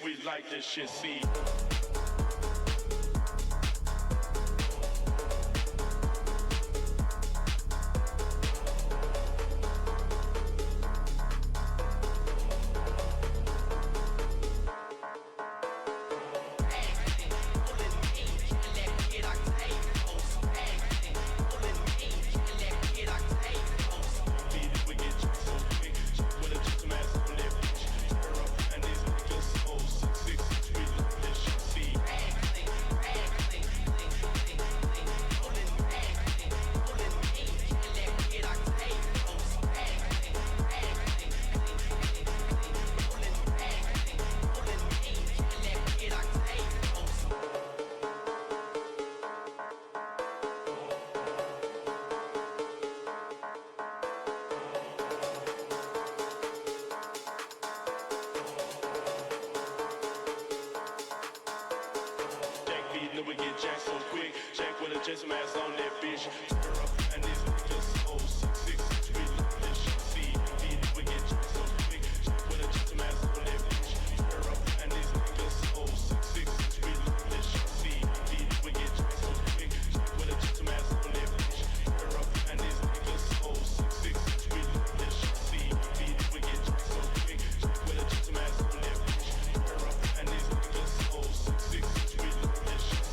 We like this shit, see. We get jacked so quick. Jack with a gentleman ass on that bitch. Her up and this nigga so 666. We like this shit. See, we get jacked so quick. Jack with a gentleman ass on that bitch. Her up and this nigga so 666. We like this shit. See, we get jacked so quick. Jack with a gentleman ass on that bitch. Her up and this nigga so 666. We like this shit. See, we get jacked so quick. Jack with a gentleman ass on that bitch. Her up and this nigga so 666. We like this shit.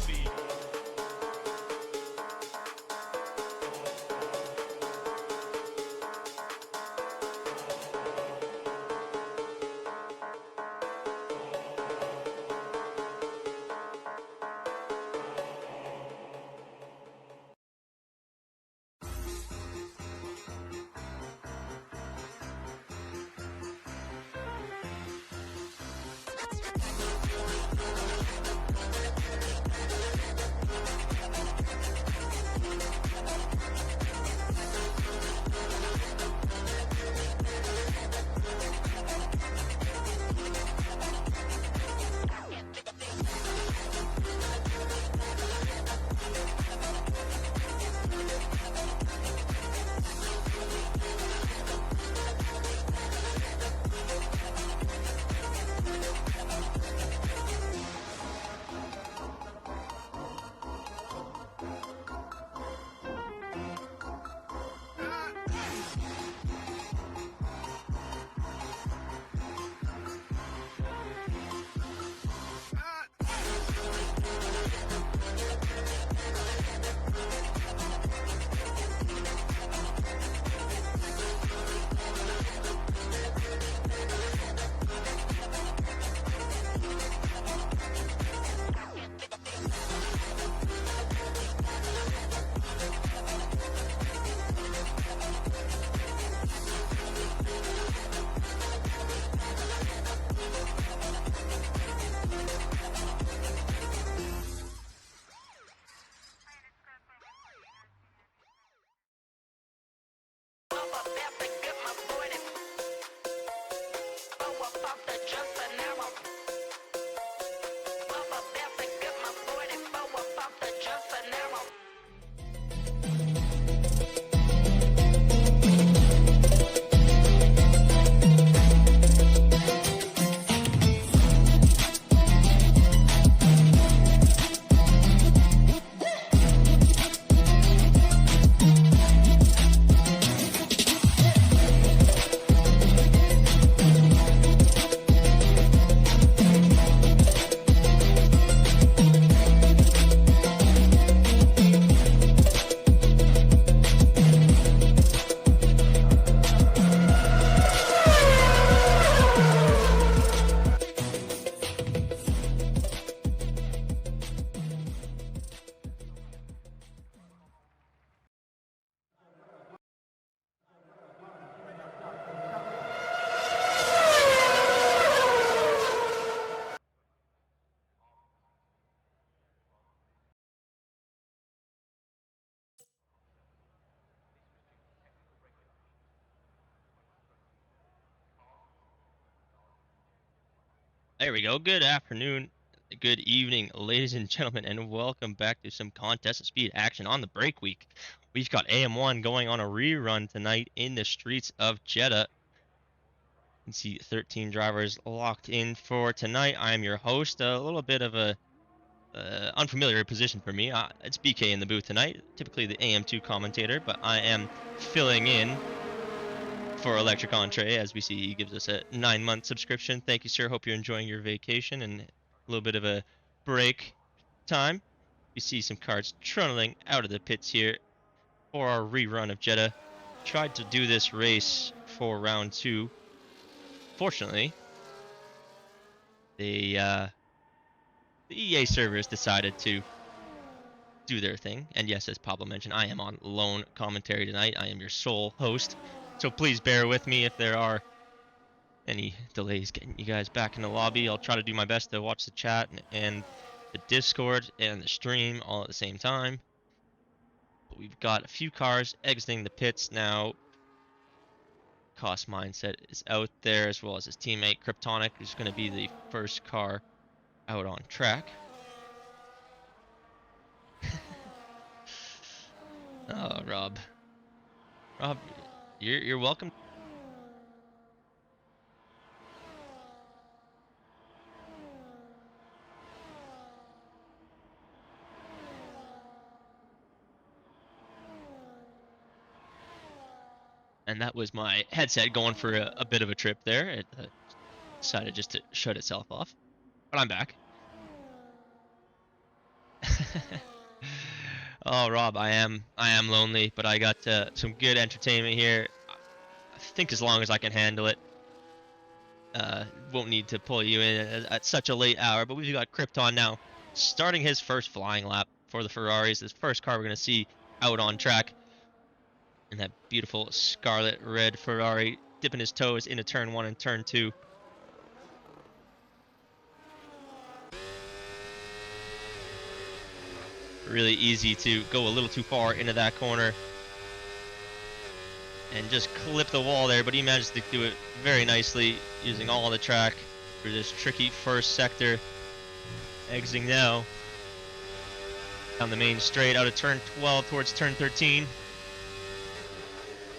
There we go. Good afternoon, good evening, ladies and gentlemen, and welcome back to some contest of speed action on the break week. We've got AM1 going on a rerun tonight in the streets of Jeddah. You can see 13 drivers locked in for tonight. I am your host. A little bit of a unfamiliar position for me. It's BK in the booth tonight, typically the AM2 commentator, but I am filling in for Electric Entree. As we see, he gives us a 9-month subscription. Thank you, sir. Hope you're enjoying your vacation and a little bit of a break time. You see some cars trundling out of the pits here for our rerun of Jeddah. Tried to do this race for round 2. Fortunately, the EA servers decided to do their thing. And yes, as Pablo mentioned, I am on lone commentary tonight. I am your sole host. So please bear with me if there are any delays getting you guys back in the lobby. I'll try to do my best to watch the chat and the Discord and the stream all at the same time. But we've got a few cars exiting the pits now. Cost Mindset is out there, as well as his teammate Kryptonic, who's going to be the first car out on track. Oh, Rob, you're welcome. And that was my headset going for a bit of a trip there. It decided just to shut itself off, but I'm back. Oh, Rob, I am lonely, but I got some good entertainment here. I think as long as I can handle it. Won't need to pull you in at such a late hour, but we've got Krypton now starting his first flying lap for the Ferraris. This first car we're going to see out on track. And that beautiful scarlet red Ferrari dipping his toes into turn 1 and turn 2. Really easy to go a little too far into that corner and just clip the wall there, but he managed to do it very nicely using all the track for this tricky first sector. Exiting now down the main straight out of turn 12 towards turn 13.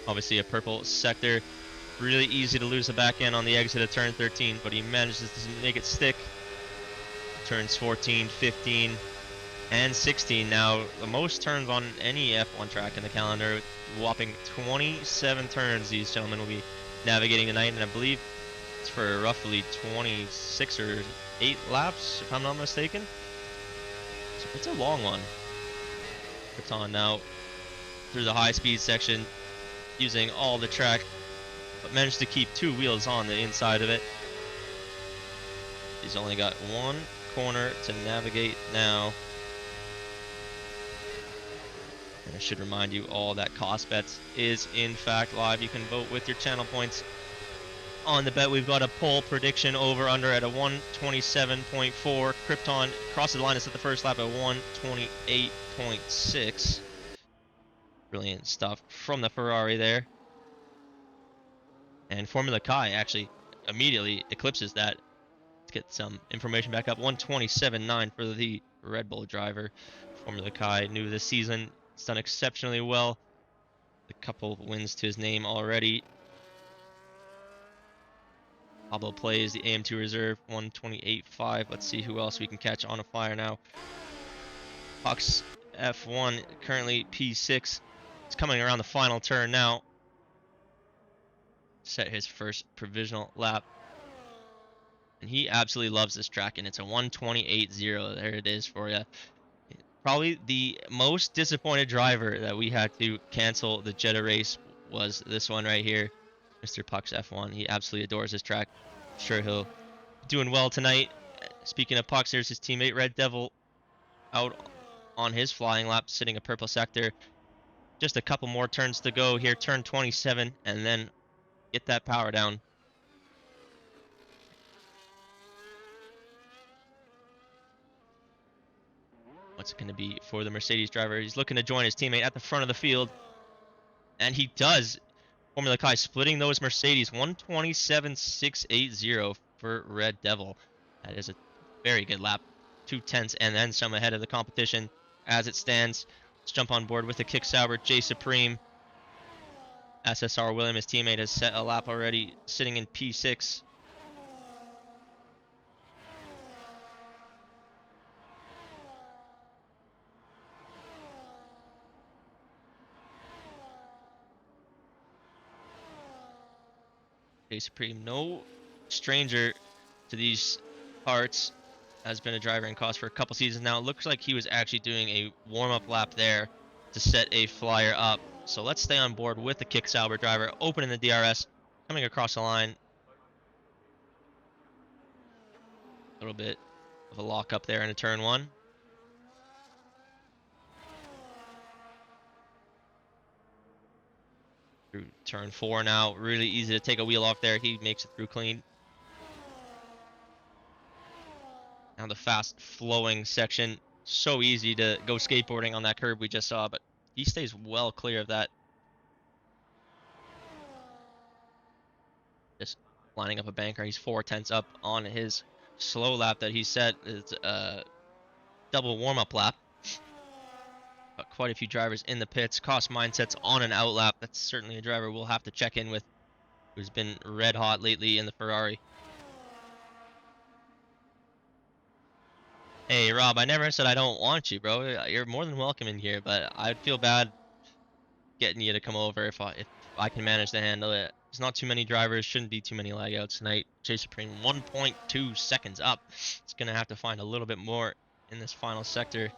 Obviously a purple sector. Really easy to lose the back end on the exit of turn 13, but he manages to make it stick. Turns 14, 15, and 16 now. The most turns on any F1 track in the calendar. Whopping 27 turns these gentlemen will be navigating tonight, and I believe it's for roughly 26 or 8 laps, if I'm not mistaken. So it's a long one. Krypton now through the high-speed section, using all the track, but managed to keep 2 wheels on the inside of it. He's only got 1 corner to navigate now. And I should remind you all that Cost Bets is in fact live. You can vote with your channel points on the bet. We've got a poll prediction over under at a 127.4. Krypton crosses the line to set the first lap at 128.6. Brilliant stuff from the Ferrari there. And Formula Kai actually immediately eclipses that. Let's get some information back up. 127.9 for the Red Bull driver. Formula Kai, new this season. It's done exceptionally well. A couple wins to his name already. Pablo plays the AM2 reserve, 128.5. Let's see who else we can catch on a flyer now. Pucks F1, currently P6. It's coming around the final turn now. Set his first provisional lap. And he absolutely loves this track, and it's a 128.0. There it is for you. Probably the most disappointed driver that we had to cancel the Jeddah race was this one right here, Mr. Pucks F1. He absolutely adores this track. I'm sure he'll be doing well tonight. Speaking of Pucks, there's his teammate Red Devil out on his flying lap, sitting a purple sector. Just a couple more turns to go here, turn 27, and then get that power down. What's it going to be for the Mercedes driver? He's looking to join his teammate at the front of the field. And he does. Formula Kai splitting those Mercedes. 127.680 for Red Devil. That is a very good lap. 2/10 and then some ahead of the competition as it stands. Let's jump on board with the kick Sauber. J Supreme. SSR William, his teammate, has set a lap already, sitting in P6. J Supreme, no stranger to these parts, has been a driver in COS for a couple seasons now. It looks like he was actually doing a warm-up lap there to set a flyer up. So let's stay on board with the kick Sauber driver, opening the DRS, coming across the line. A little bit of a lock up there in a turn 1. Through turn 4 now, really easy to take a wheel off there. He makes it through clean. Now the fast flowing section, so easy to go skateboarding on that curb we just saw, but he stays well clear of that. Just lining up a banker. He's 4/10 up on his slow lap that he set. It's a double warm-up lap. But quite a few drivers in the pits. COS Mindset's on an out lap. That's certainly a driver we'll have to check in with, who's been red hot lately in the Ferrari. Hey, Rob, I never said I don't want you, bro. You're more than welcome in here, but I'd feel bad getting you to come over if I can manage to handle it. There's not too many drivers, shouldn't be too many lag outs tonight. J Supreme 1.2 seconds up. It's going to have to find a little bit more in this final sector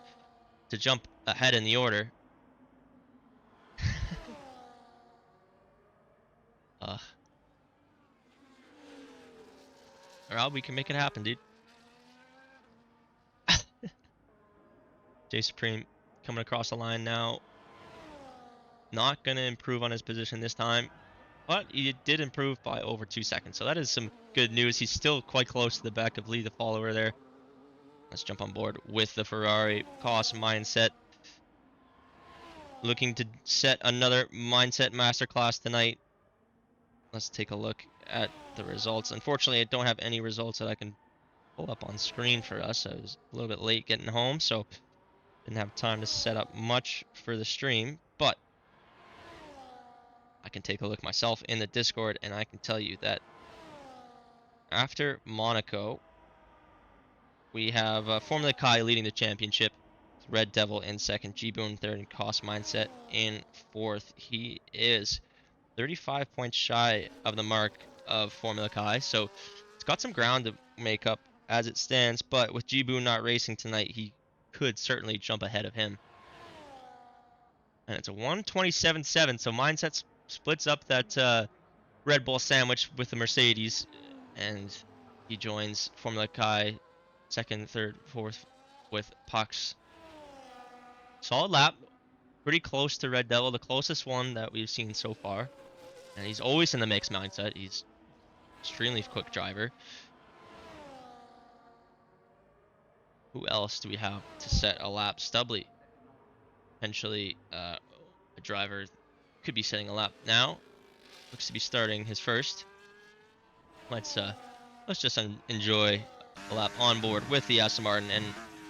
to jump ahead in the order. Rob, we can make it happen, dude. J Supreme coming across the line now. Not going to improve on his position this time, but he did improve by over 2 seconds. So that is some good news. He's still quite close to the back of Lee, the follower there. Let's jump on board with the Ferrari COS Mindset. Looking to set another Mindset Masterclass tonight. Let's take a look at the results. Unfortunately, I don't have any results that I can pull up on screen for us. I was a little bit late getting home, so didn't have time to set up much for the stream, but I can take a look myself in the Discord, and I can tell you that after Monaco, we have Formula Kai leading the championship, Red Devil in second, G-Boon third, and COS Mindset in fourth. He is 35 points shy of the mark of Formula Kai, so it's got some ground to make up as it stands, but with G-Boon not racing tonight, he could certainly jump ahead of him. And it's a 127.7, so Mindset splits up that Red Bull sandwich with the Mercedes, and he joins Formula Kai second, third, fourth with Pax. Solid lap, pretty close to Red Devil, the closest one that we've seen so far. And he's always in the mix. Mindset. He's extremely quick driver. Who else do we have to set a lap? Stubley. Potentially a driver could be setting a lap now. Looks to be starting his first. Let's just enjoy a lap on board with the Aston Martin, and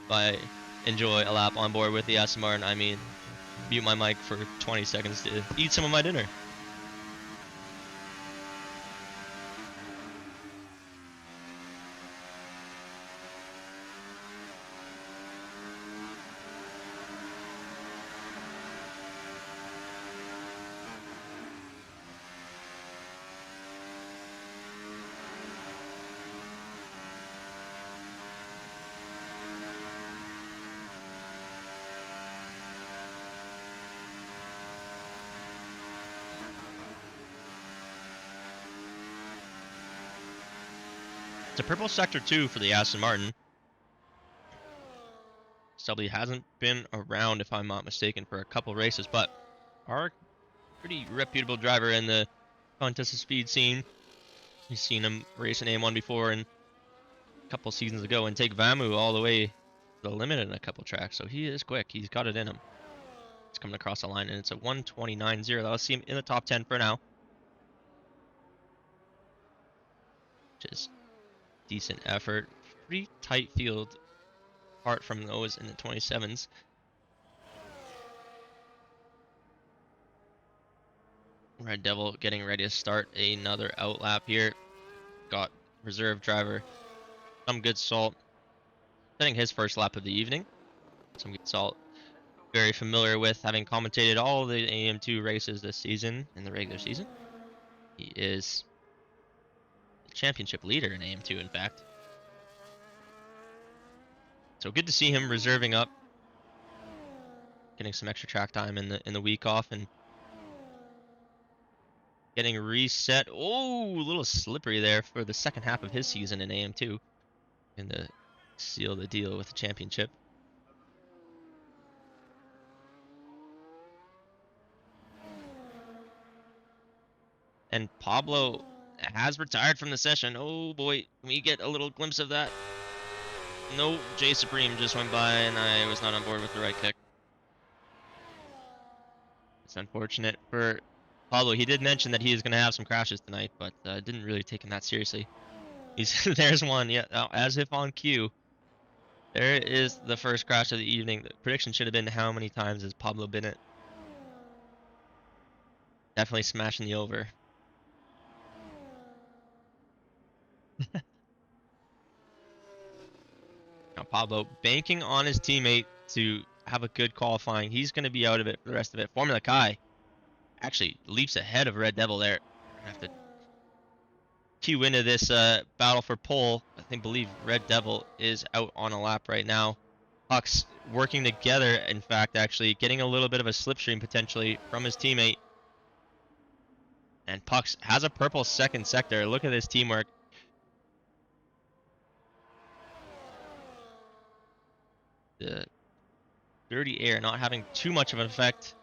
by enjoy a lap on board with the Aston Martin, I mean mute my mic for 20 seconds to eat some of my dinner. It's a purple sector 2 for the Aston Martin. Stubley hasn't been around, if I'm not mistaken, for a couple races, but are pretty reputable driver in the contested speed scene. You've seen him race in AM1 before and a couple seasons ago and take Vamu all the way to the limit in a couple tracks, so he is quick. He's got it in him. It's coming across the line, and it's a 129.0. That'll see him in the top 10 for now, which is decent effort pretty tight field apart from those in the 27s. Red Devil getting ready to start another outlap here. Got reserve driver, some good salt, setting his first lap of the evening. Some good salt, very familiar with, having commentated all the AM2 races this season in the regular season. He is the championship leader in AM2, in fact. So good to see him reserving up, getting some extra track time in the week off, and getting reset. Oh, a little slippery there for the second half of his season in AM2, and to seal the deal with the championship. And Pablo has retired from the session. Oh boy, can we get a little glimpse of that? No, J Supreme just went by and I was not on board with the right kick. It's unfortunate for Pablo. He did mention that he is going to have some crashes tonight, but didn't really take him that seriously. There's one, yeah, as if on cue. There is the first crash of the evening. The prediction should have been how many times has Pablo been it. Definitely smashing the over. Now Pablo banking on his teammate to have a good qualifying. He's going to be out of it for the rest of it. Formula Kai actually leaps ahead of Red Devil there. We're going to have to cue into this battle for pole. Believe Red Devil is out on a lap right now. Pucks working together, in fact, actually getting a little bit of a slipstream potentially from his teammate. And Pucks has a purple second sector. Look at this teamwork. The dirty air not having too much of an effect.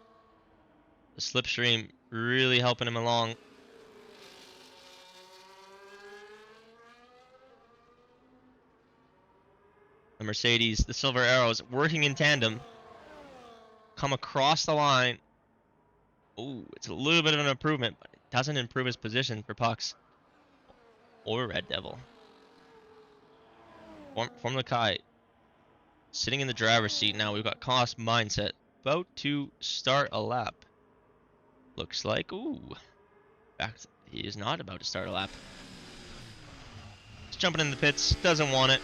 The slipstream really helping him along. The Mercedes, the Silver Arrows, working in tandem. Come across the line. Ooh, it's a little bit of an improvement, but it doesn't improve his position for Pucks or Red Devil. Formula Kai sitting in the driver's seat now. We've got Cost Mindset about to start a lap. Looks like, ooh, in fact, he is not about to start a lap. He's jumping in the pits, doesn't want it.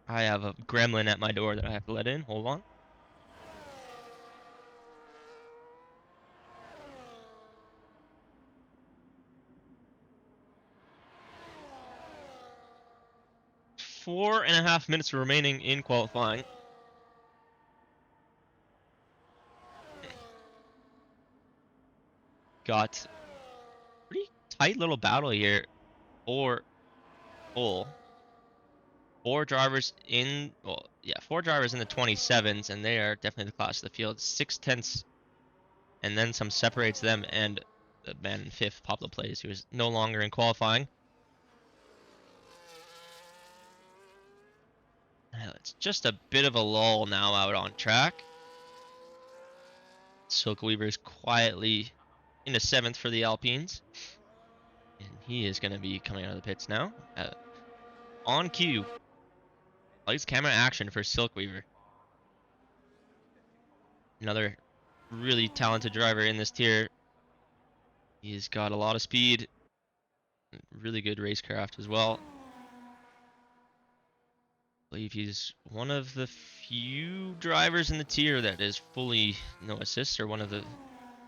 I have a gremlin at my door that I have to let in. Hold on. Four and a half minutes remaining in qualifying. Got pretty tight little battle here for pole. Four drivers in, well, yeah, four drivers in the 27s, and they are definitely the class of the field. 6/10, and then some separates them and the man in fifth, Pablo Plays, who is no longer in qualifying. It's just a bit of a lull now out on track. Silk Weaver's quietly into seventh for the Alpines, and he is going to be coming out of the pits now. On cue. Lights, camera, action for Silk Weaver. Another really talented driver in this tier. He's got a lot of speed, really good racecraft as well. I believe he's one of the few drivers in the tier that is fully no assists, or one of the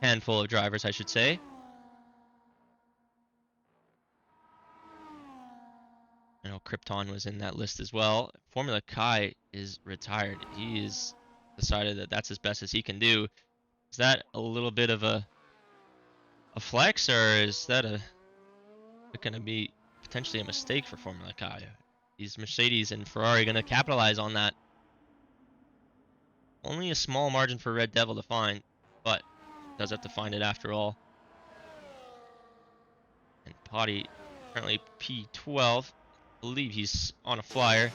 handful of drivers, I should say. I know Krypton was in that list as well. Formula Kai is retired. He is decided that that's as best as he can do. Is that a little bit of a flex, or is that going to be potentially a mistake for Formula Kai? Is Mercedes and Ferrari going to capitalize on that? Only a small margin for Red Devil to find, but does have to find it after all. And Potty currently P12. I believe he's on a flyer.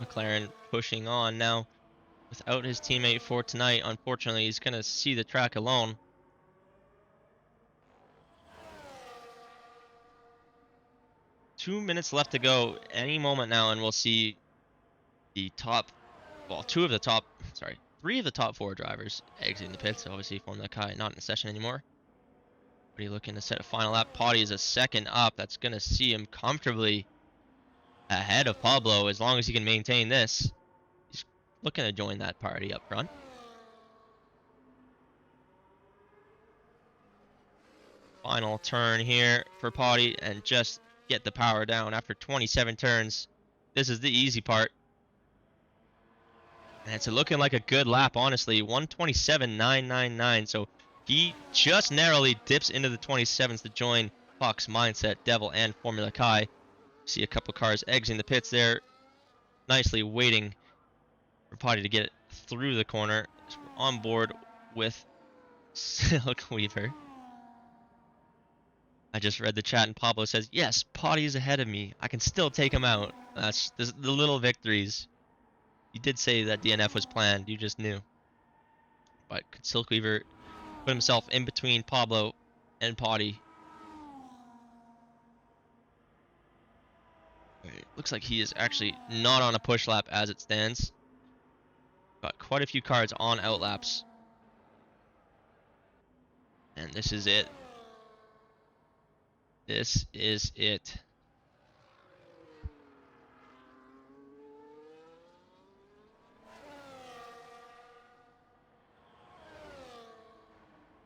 McLaren pushing on now. without his teammate for tonight. Unfortunately, he's going to see the track alone. Two minutes left to go. Any moment now, and we'll see the top, well, three of the top four drivers exiting the pits. Obviously, Formula Kai not in the session anymore. But he's looking to set a final lap. Potty is a second up. That's going to see him comfortably ahead of Pablo as long as he can maintain this. He's looking to join that party up front. Final turn here for Potty and just get the power down after 27 turns. This is the easy part. And it's looking like a good lap, honestly. 127.999. So he just narrowly dips into the 27s to join Puck's, Mindset, Devil, and Formula Kai. See a couple cars exiting the pits there. Nicely waiting for Potty to get through the corner. So we're on board with Silk Weaver. I just read the chat and Pablo says, yes, Potty is ahead of me. I can still take him out. That's the little victories. You did say that DNF was planned. You just knew. But could Silk Weaver put himself in between Pablo and Potty? It looks like he is actually not on a push lap as it stands. Got quite a few cars on outlaps. And this is it. This is it.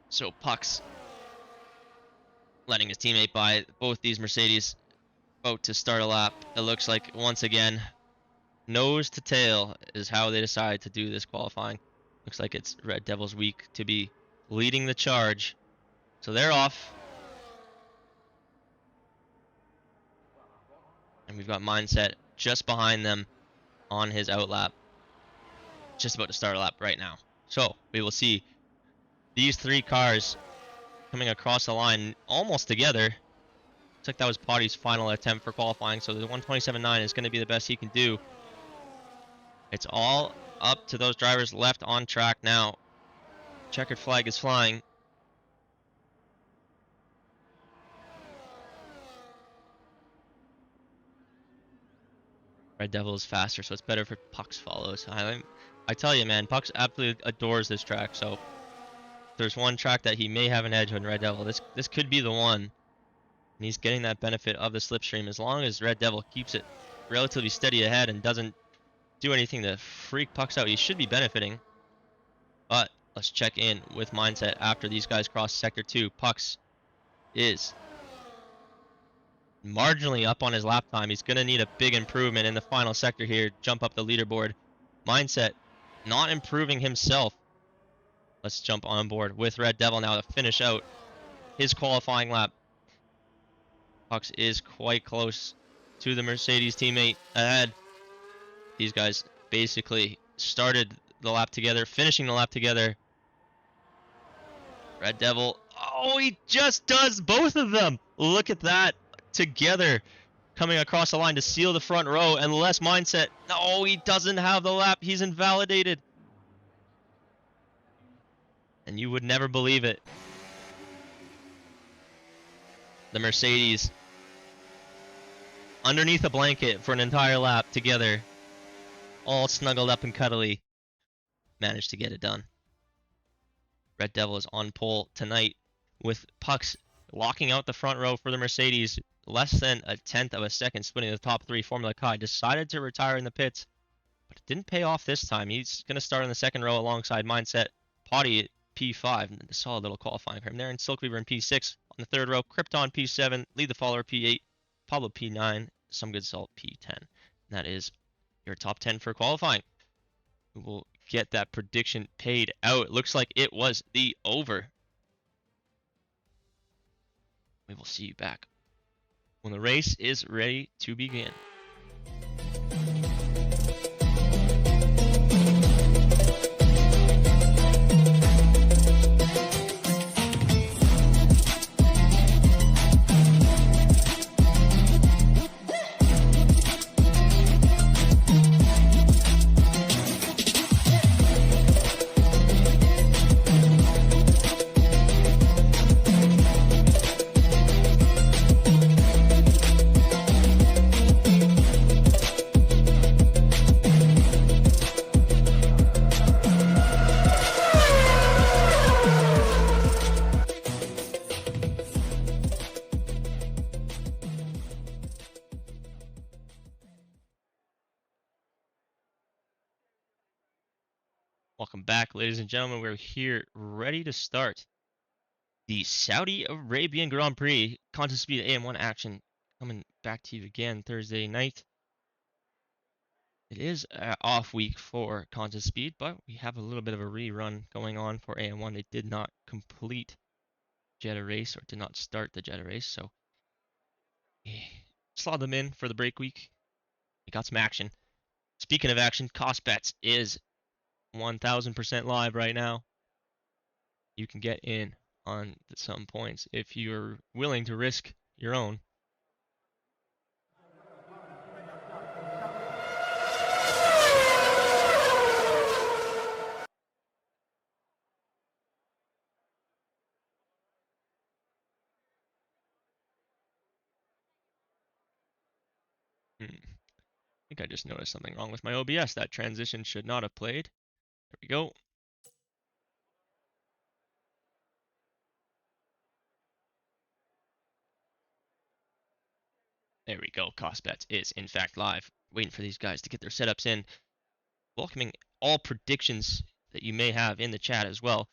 So Puck's letting his teammate by. Both these Mercedes about to start a lap. It looks like once again, nose to tail is how they decide to do this qualifying. Looks like it's Red Devil's week to be leading the charge. So they're off. And we've got Mindset just behind them on his outlap. Just about to start a lap right now. So we will see these three cars coming across the line almost together. Looks like that was Potty's final attempt for qualifying, so the 127.9 is going to be the best he can do. It's all up to those drivers left on track now. Checkered flag is flying. Red Devil is faster, so it's better for Puck's follows. I tell you, man, Puck's absolutely adores this track, so if there's one track that he may have an edge on Red Devil, this could be the one. And he's getting that benefit of the slipstream. As long as Red Devil keeps it relatively steady ahead and doesn't do anything to freak Puck's out, he should be benefiting. But let's check in with Mindset after these guys cross Sector 2. Puck's is marginally up on his lap time. He's going to need a big improvement in the final sector here. Jump up the leaderboard. Mindset not improving himself. Let's jump on board with Red Devil now to finish out his qualifying lap. Puck's is quite close to the Mercedes teammate ahead. These guys basically started the lap together, finishing the lap together. Red Devil, oh, he just does both of them. Look at that together, coming across the line to seal the front row. And less Mindset, no, he doesn't have the lap. He's invalidated. And you would never believe it. The Mercedes, underneath a blanket for an entire lap together, all snuggled up and cuddly, managed to get it done. Red Devil is on pole tonight with Puck's locking out the front row for the Mercedes. Less than a tenth of a second splitting the top three. Formula Kai decided to retire in the pits, but it didn't pay off this time. He's going to start in the second row alongside Mindset. Potty at P5, and a solid little qualifying for him there. And Silk Weaver in P6 on the third row. Krypton P7, lead the follower P8, Pablo P9, Some Good Salt P10. And that is your top 10 for qualifying. We will get that prediction paid out. It looks like it was the over. We will see you back when the race is ready to begin. Welcome back, ladies and gentlemen. We're here ready to start the Saudi Arabian Grand Prix contest speed AM1 action coming back to you again Thursday night. It is an off week for contest speed, but we have a little bit of a rerun going on for AM1. They did not complete Jeddah race or did not start the Jeddah race, so we slot them in for the break week. We got some action. Speaking of action, Cost Bets is 1000% live right now. You can get in on some points if you're willing to risk your own. I think I just noticed something wrong with my OBS. That transition should not have played. There we go. There we go. Cost Bets is in fact live. Waiting for these guys to get their setups in. Welcoming all predictions that you may have in the chat as well.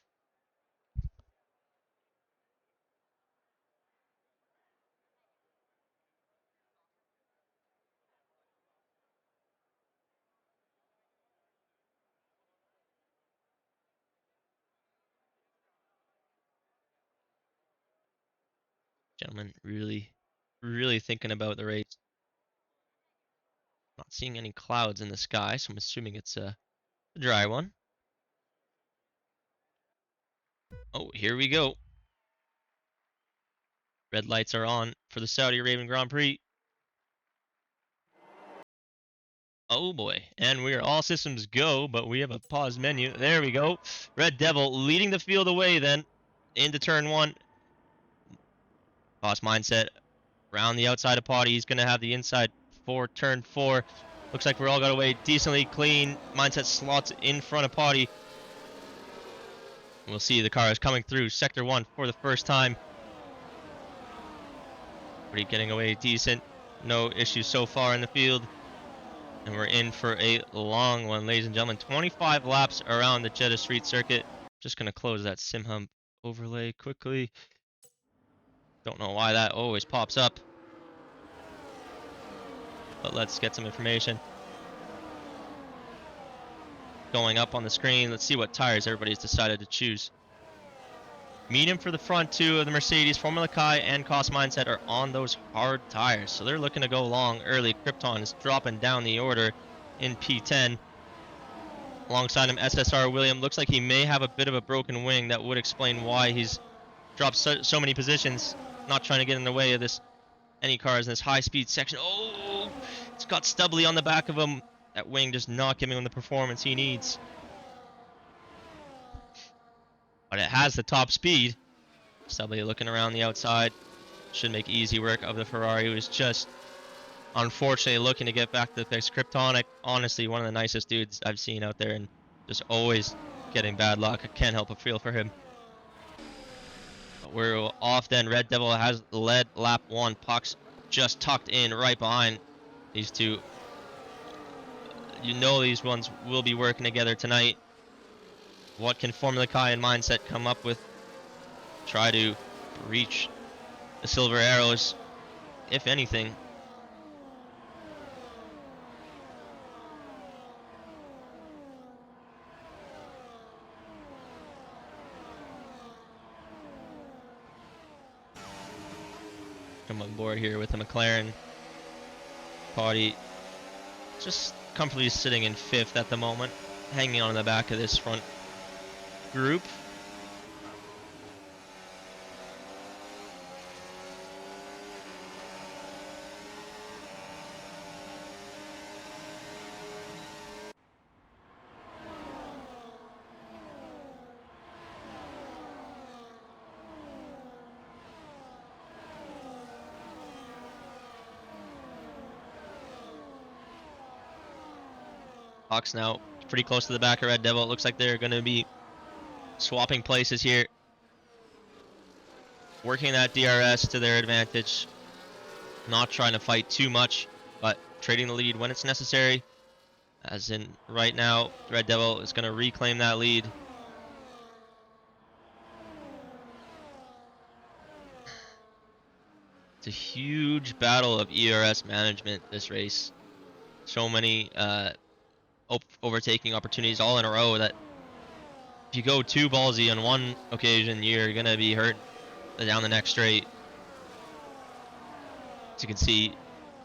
Gentlemen, really thinking about the race. Not seeing any clouds in the sky, so I'm assuming it's a dry one. Oh, here we go. Red lights are on for the Saudi Arabian Grand Prix. Oh boy, and we are all systems go, but we have a pause menu. There we go. Red Devil leading the field away then into turn one. Boss mindset around the outside of potty. He's going to have the inside for turn four. Looks like we're all got away decently clean. Mindset slots in front of potty. We'll see the car is coming through sector one for the first time. Pretty getting away decent. No issues so far in the field. And we're in for a long one, ladies and gentlemen. 25 laps around the Jeddah Street Circuit. Just going to close that sim hump overlay quickly. Don't know why that always pops up. But let's get some information. Going up on the screen. Let's see what tires everybody's decided to choose. Medium for the front two of the Mercedes. Formula Kai and Cost Mindset are on those hard tires. So they're looking to go long early. Krypton is dropping down the order in P10. Alongside him, SSR William. Looks like he may have a bit of a broken wing. That would explain why he's dropped so many positions. Not trying to get in the way of this any cars in this high-speed section. Oh, it's got Stubbly on the back of him. That wing just not giving him the performance he needs. But it has the top speed. Stubbly looking around the outside. Should make easy work of the Ferrari, who is just unfortunately looking to get back to the fix. Kryptonic, honestly, one of the nicest dudes I've seen out there, and just always getting bad luck. I can't help but feel for him. But we're off then. Red Devil has led lap one. Puck's just tucked in right behind these two. You know these ones will be working together tonight. What can Formula Kai and Mindset come up with? Try to reach the silver arrows, if anything. Come on board here with the McLaren. Potty just comfortably sitting in fifth at the moment, hanging on the back of this front group. Hawks now pretty close to the back of Red Devil. It looks like they're going to be swapping places here. Working that DRS to their advantage. Not trying to fight too much, but trading the lead when it's necessary. As in right now, Red Devil is going to reclaim that lead. It's a huge battle of ERS management this race. So many overtaking opportunities all in a row that if you go too ballsy on one occasion, you're going to be hurt down the next straight. As you can see,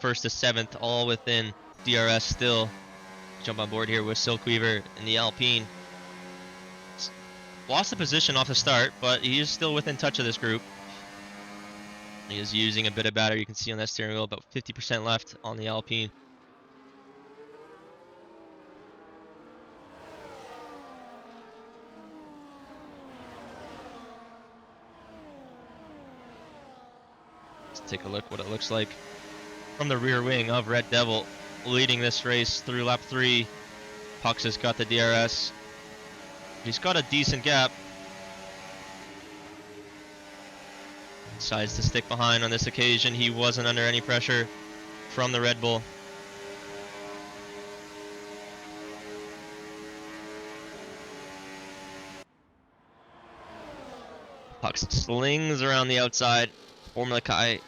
first to seventh, all within DRS still. Jump on board here with Silkweaver in the Alpine. Lost the position off the start, but he is still within touch of this group. He is using a bit of battery. You can see on that steering wheel about 50% left on the Alpine. Let's take a look what it looks like from the rear wing of Red Devil, leading this race through lap 3. Pucks has got the DRS. He's got a decent gap. Decides to stick behind on this occasion. He wasn't under any pressure from the Red Bull. Pucks slings around the outside. Formula Kai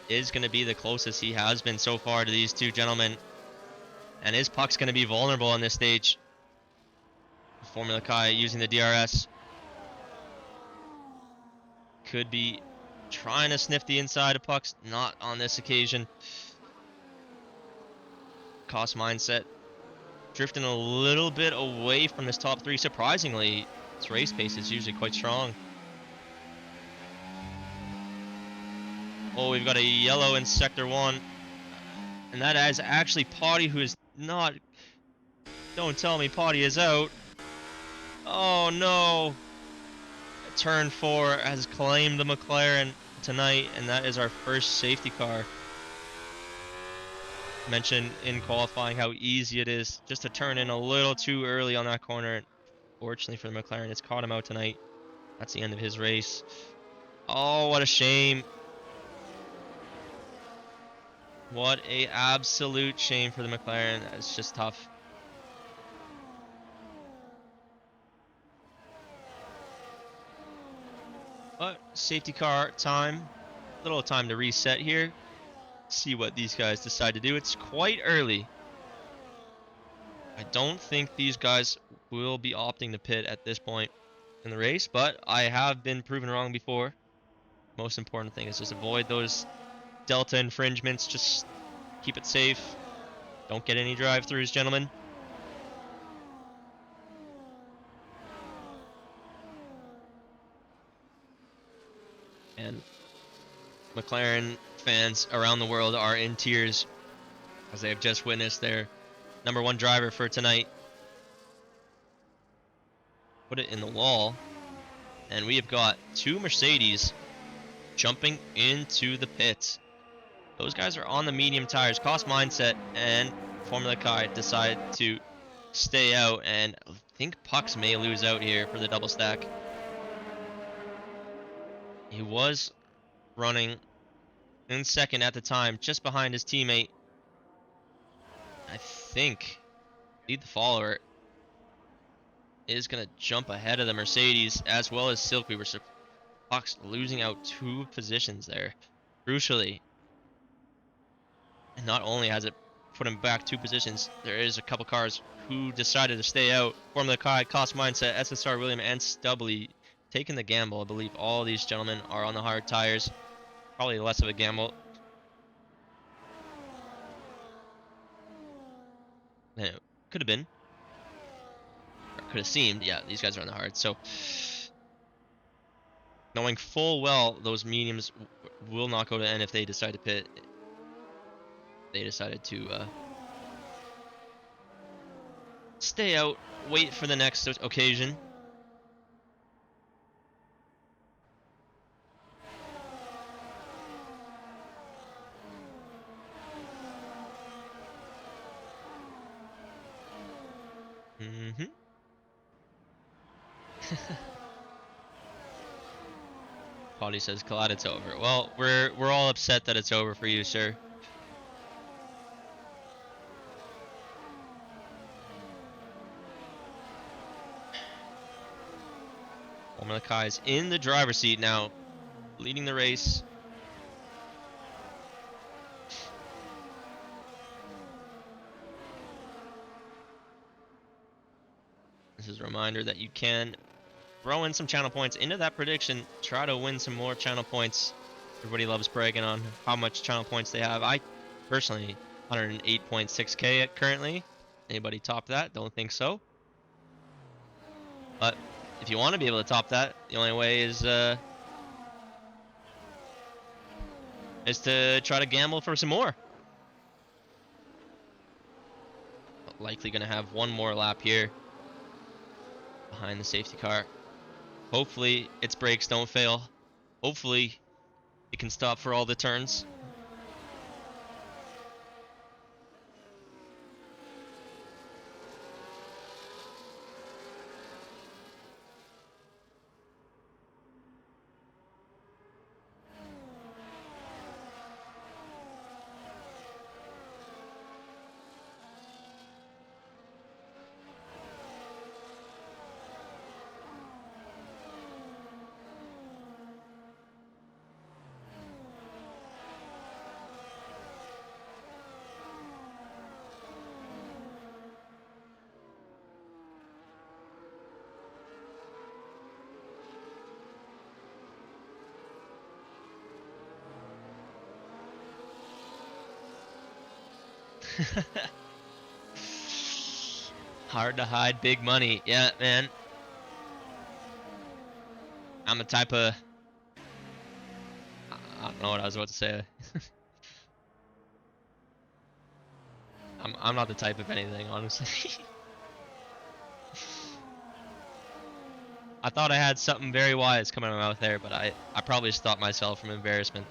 is going to be the closest he has been so far to these two gentlemen. And his Puck's going to be vulnerable on this stage. Formula Kai using the DRS. Could be trying to sniff the inside of Pucks. Not on this occasion. Cost mindset. Drifting a little bit away from his top 3. Surprisingly, his race pace is usually quite strong. Oh, we've got a yellow in Sector 1. And that is actually Potty, who is not... Don't tell me Potty is out. Oh, no. Turn 4 has claimed the McLaren tonight, and that is our first safety car. Mentioned in qualifying how easy it is just to turn in a little too early on that corner. Fortunately for the McLaren, it's caught him out tonight. That's the end of his race. Oh, what a shame. What a absolute shame for the McLaren. It's just tough. But safety car time. Little time to reset here. See what these guys decide to do. It's quite early. I don't think these guys will be opting to pit at this point in the race, but I have been proven wrong before. Most important thing is just avoid those Delta infringements. Just keep it safe. Don't get any drive-throughs, gentlemen. And McLaren fans around the world are in tears as they have just witnessed their #1 driver for tonight put it in the wall. And we have got 2 Mercedes jumping into the pits. Those guys are on the medium tires. Cost mindset and Formula Kai decide to stay out, and I think Pucks may lose out here for the double stack. He was running in second at the time, just behind his teammate. I think the follower is going to jump ahead of the Mercedes as well as Silkweaver. So Pucks losing out 2 positions there. Crucially, and not only has it put him back 2 positions, there is a couple cars who decided to stay out. Formula Kai, Cost Mindset, SSR William, and Stubbly taking the gamble. I believe all these gentlemen are on the hard tires. Probably less of a gamble than it could have been. Or could have seemed. Yeah, these guys are on the hard. So, knowing full well those mediums will not go to end if they decide to pit. They decided to stay out, wait for the next occasion. Mm-hmm. Potty says, Collide, it's over. Well, we're all upset that it's over for you, sir. Formula Kai is in the driver's seat now, leading the race. This is a reminder that you can throw in some channel points into that prediction. Try to win some more channel points. Everybody loves bragging on how much channel points they have. I personally 108.6k currently. Anybody top that? Don't think so. But if you want to be able to top that, the only way is to try to gamble for some more. But likely going to have one more lap here behind the safety car. Hopefully its brakes don't fail. Hopefully it can stop for all the turns. Hard to hide big money. Yeah, man. I'm the type of... I don't know what I was about to say. I'm not the type of anything, honestly. I thought I had something very wise coming out of my mouth there, but I probably stopped myself from embarrassment.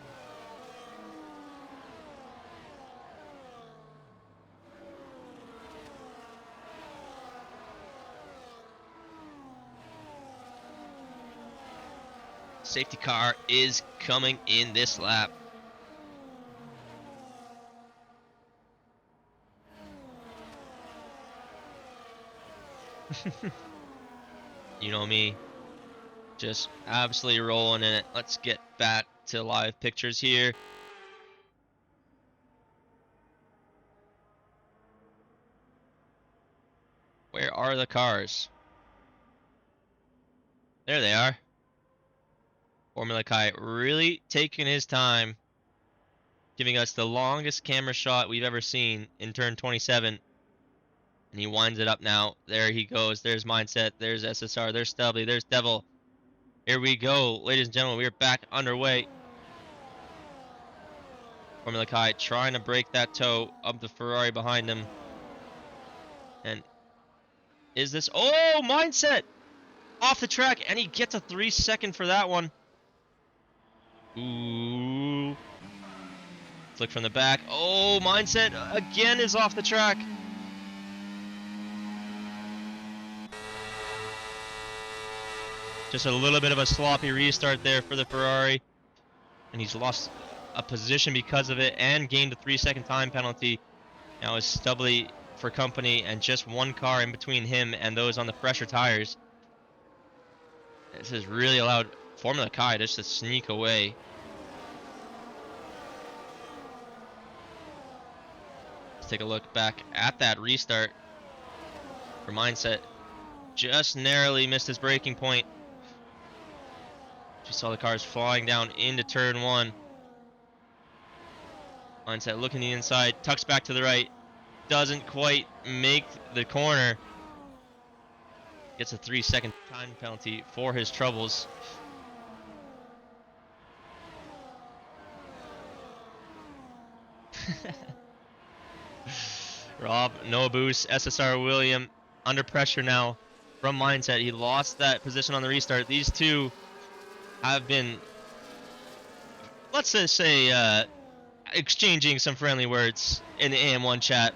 Safety car is coming in this lap. You know me, just absolutely rolling in it. Let's get back to live pictures here. Where are the cars? There they are. Formula Kai really taking his time, giving us the longest camera shot we've ever seen in turn 27. And he winds it up now. There he goes. There's Mindset. There's SSR. There's Stubbly. There's Devil. Here we go. Ladies and gentlemen, we are back underway. Formula Kai trying to break that toe of the Ferrari behind him. And is this... Oh, Mindset! Off the track. And he gets a 3-second for that one. Ooh. Flick from the back. Oh, Mindset again is off the track. Just a little bit of a sloppy restart there for the Ferrari. And he's lost a position because of it and gained a 3-second time penalty. Now is Stubbly for company and just one car in between him and those on the fresher tires. This has really allowed Formula Kai just to sneak away. Let's take a look back at that restart for Mindset. Just narrowly missed his braking point. Just saw the cars flying down into turn 1. Mindset looking the inside, tucks back to the right, doesn't quite make the corner. Gets a 3-second time penalty for his troubles. Rob, no boost, SSR William under pressure now from Mindset. He lost that position on the restart. These two have been, let's just say, exchanging some friendly words in the AM1 chat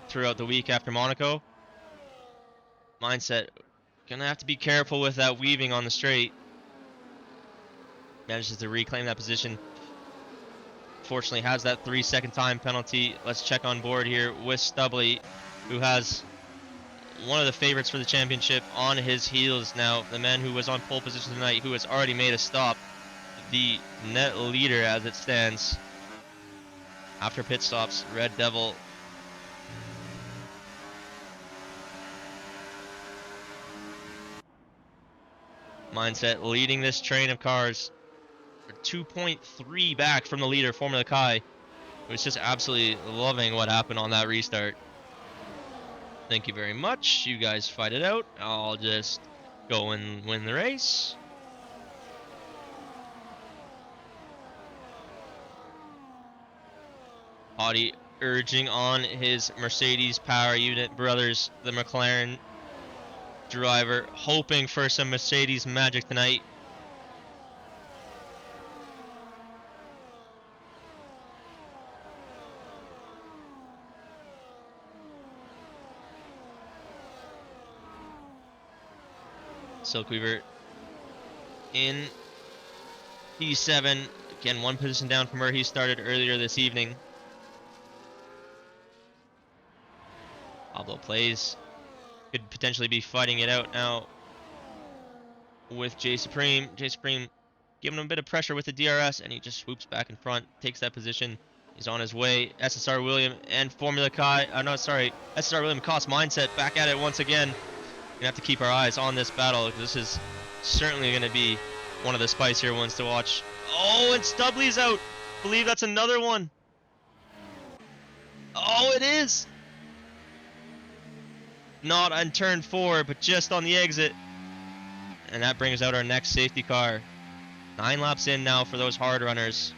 throughout the week after Monaco. Mindset gonna have to be careful with that weaving on the straight. Manages to reclaim that position. Fortunately has that 3-second time penalty. Let's check on board here with Stubbly, who has one of the favorites for the championship, on his heels now. The man who was on pole position tonight, who has already made a stop. The net leader as it stands. After pit stops, Red Devil. Mindset leading this train of cars. 2.3 back from the leader, Formula Kai. Was just absolutely loving what happened on that restart. Thank you very much. You guys fight it out. I'll just go and win the race. Audi urging on his Mercedes power unit brothers, the McLaren driver, hoping for some Mercedes magic tonight. Silkweaver in P7. Again, one position down from where he started earlier this evening. Pablo plays. Could potentially be fighting it out now with J Supreme. J Supreme giving him a bit of pressure with the DRS, and he just swoops back in front, takes that position. He's on his way. SSR William and Formula Kai. No, sorry. SSR William cost mindset back at it once again. Gonna have to keep our eyes on this battle. This is certainly gonna be one of the spicier ones to watch. Oh, and Stubley's out. Believe that's another one. Oh, it is. Not on turn 4, but just on the exit. And that brings out our next safety car. 9 laps in now for those hard runners.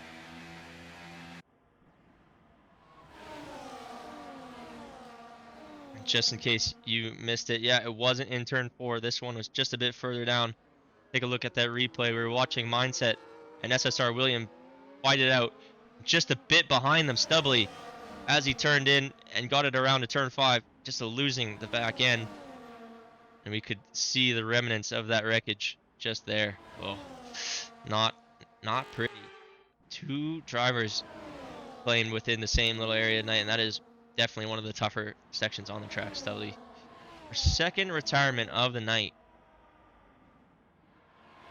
Just in case you missed it, yeah, it wasn't in turn 4. This one was just a bit further down. Take a look at that replay. We were watching Mindset and SSR William fight it out. Just a bit behind them, Stubley, as he turned in and got it around to turn 5, just losing the back end. And we could see the remnants of that wreckage just there. Oh, not pretty. 2 drivers playing within the same little area tonight, and that is definitely one of the tougher sections on the track. Stubley, our second retirement of the night.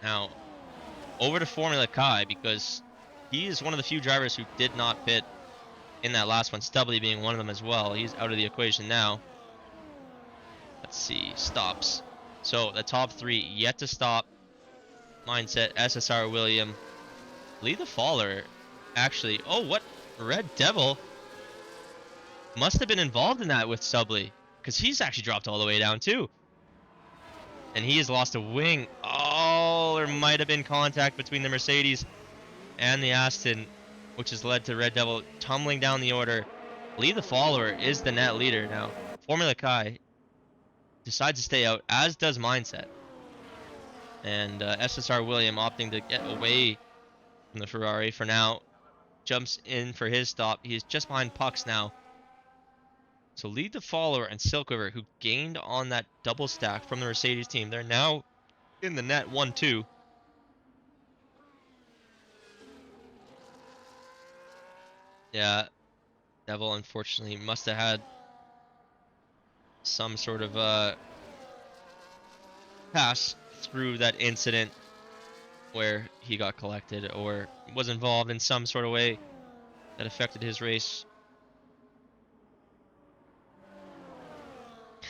Now, over to Formula Kai, because he is one of the few drivers who did not pit in that last one, Stubley being one of them as well. He's out of the equation now. Let's see, stops. So the top 3 yet to stop. Mindset, SSR William. Lead the faller, actually. Oh, what? Red Devil must have been involved in that with Stubley, because he's actually dropped all the way down too. And he has lost a wing. Oh, there might have been contact between the Mercedes and the Aston, which has led to Red Devil tumbling down the order. Lead the follower is the net leader now. Formula Kai decides to stay out, as does Mindset. And SSR William opting to get away from the Ferrari for now. Jumps in for his stop. He is just behind Pucks now. So lead the follower and Silkweaver, who gained on that double stack from the Mercedes team. They're now in the net 1-2. Yeah, Devil unfortunately must have had some sort of pass through that incident where he got collected or was involved in some sort of way that affected his race.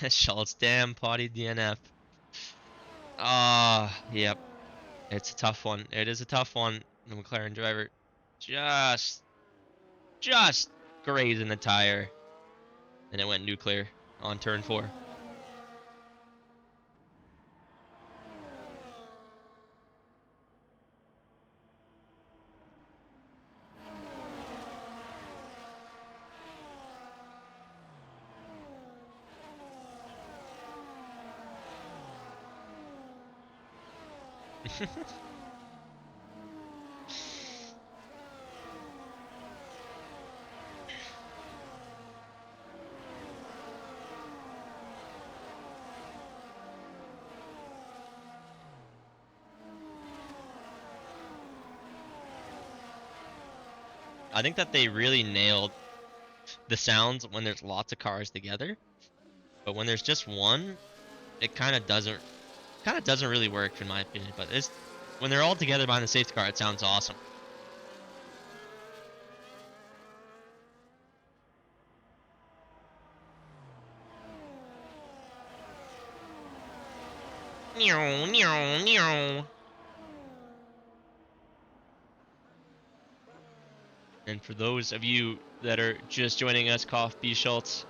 Schultz, damn potty DNF. Yep. It's a tough one. It is a tough one. The McLaren driver just grazing the tire. And it went nuclear on turn 4. I think that they really nailed the sounds when there's lots of cars together. But when there's just one, it kind of doesn't really work in my opinion. But it's when they're all together behind the safety car, it sounds awesome. And for those of you that are just joining us, Coffee Schultz,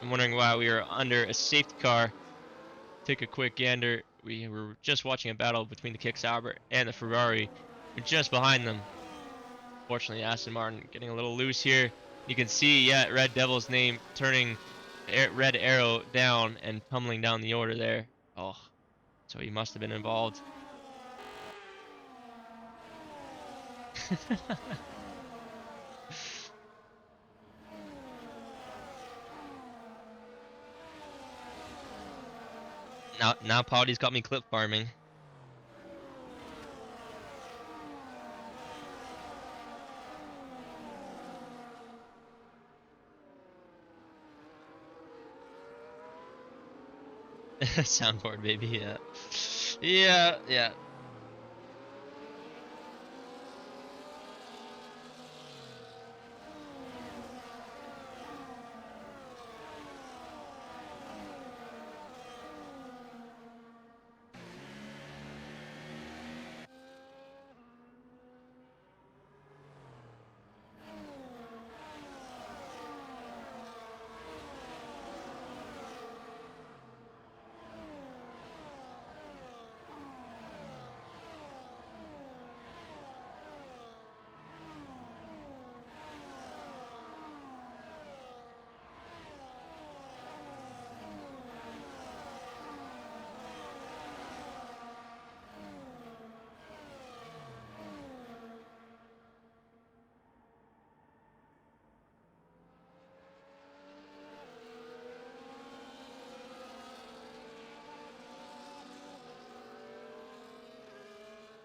I'm wondering why we are under a safety car. Take a quick gander. We were just watching a battle between the Kick Sauber and the Ferrari. We're just behind them. Fortunately, Aston Martin getting a little loose here. You can see, yeah, Red Devil's name turning red arrow down and pummeling down the order there. Oh, so he must have been involved. Now Pouty's got me clip farming. Soundboard, baby, yeah. Yeah.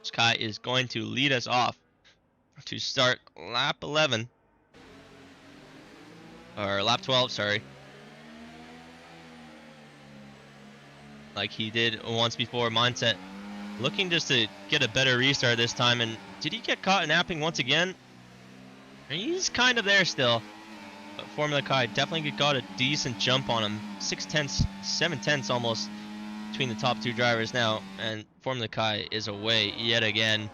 Sky is going to lead us off to start lap 11. Or lap 12, sorry. Like he did once before. Mindset looking just to get a better restart this time. And did he get caught napping once again? He's kind of there still. But Formula Kai definitely got a decent jump on him. 6/10, 7/10 almost between the top two drivers now. And Formula Kai is away yet again.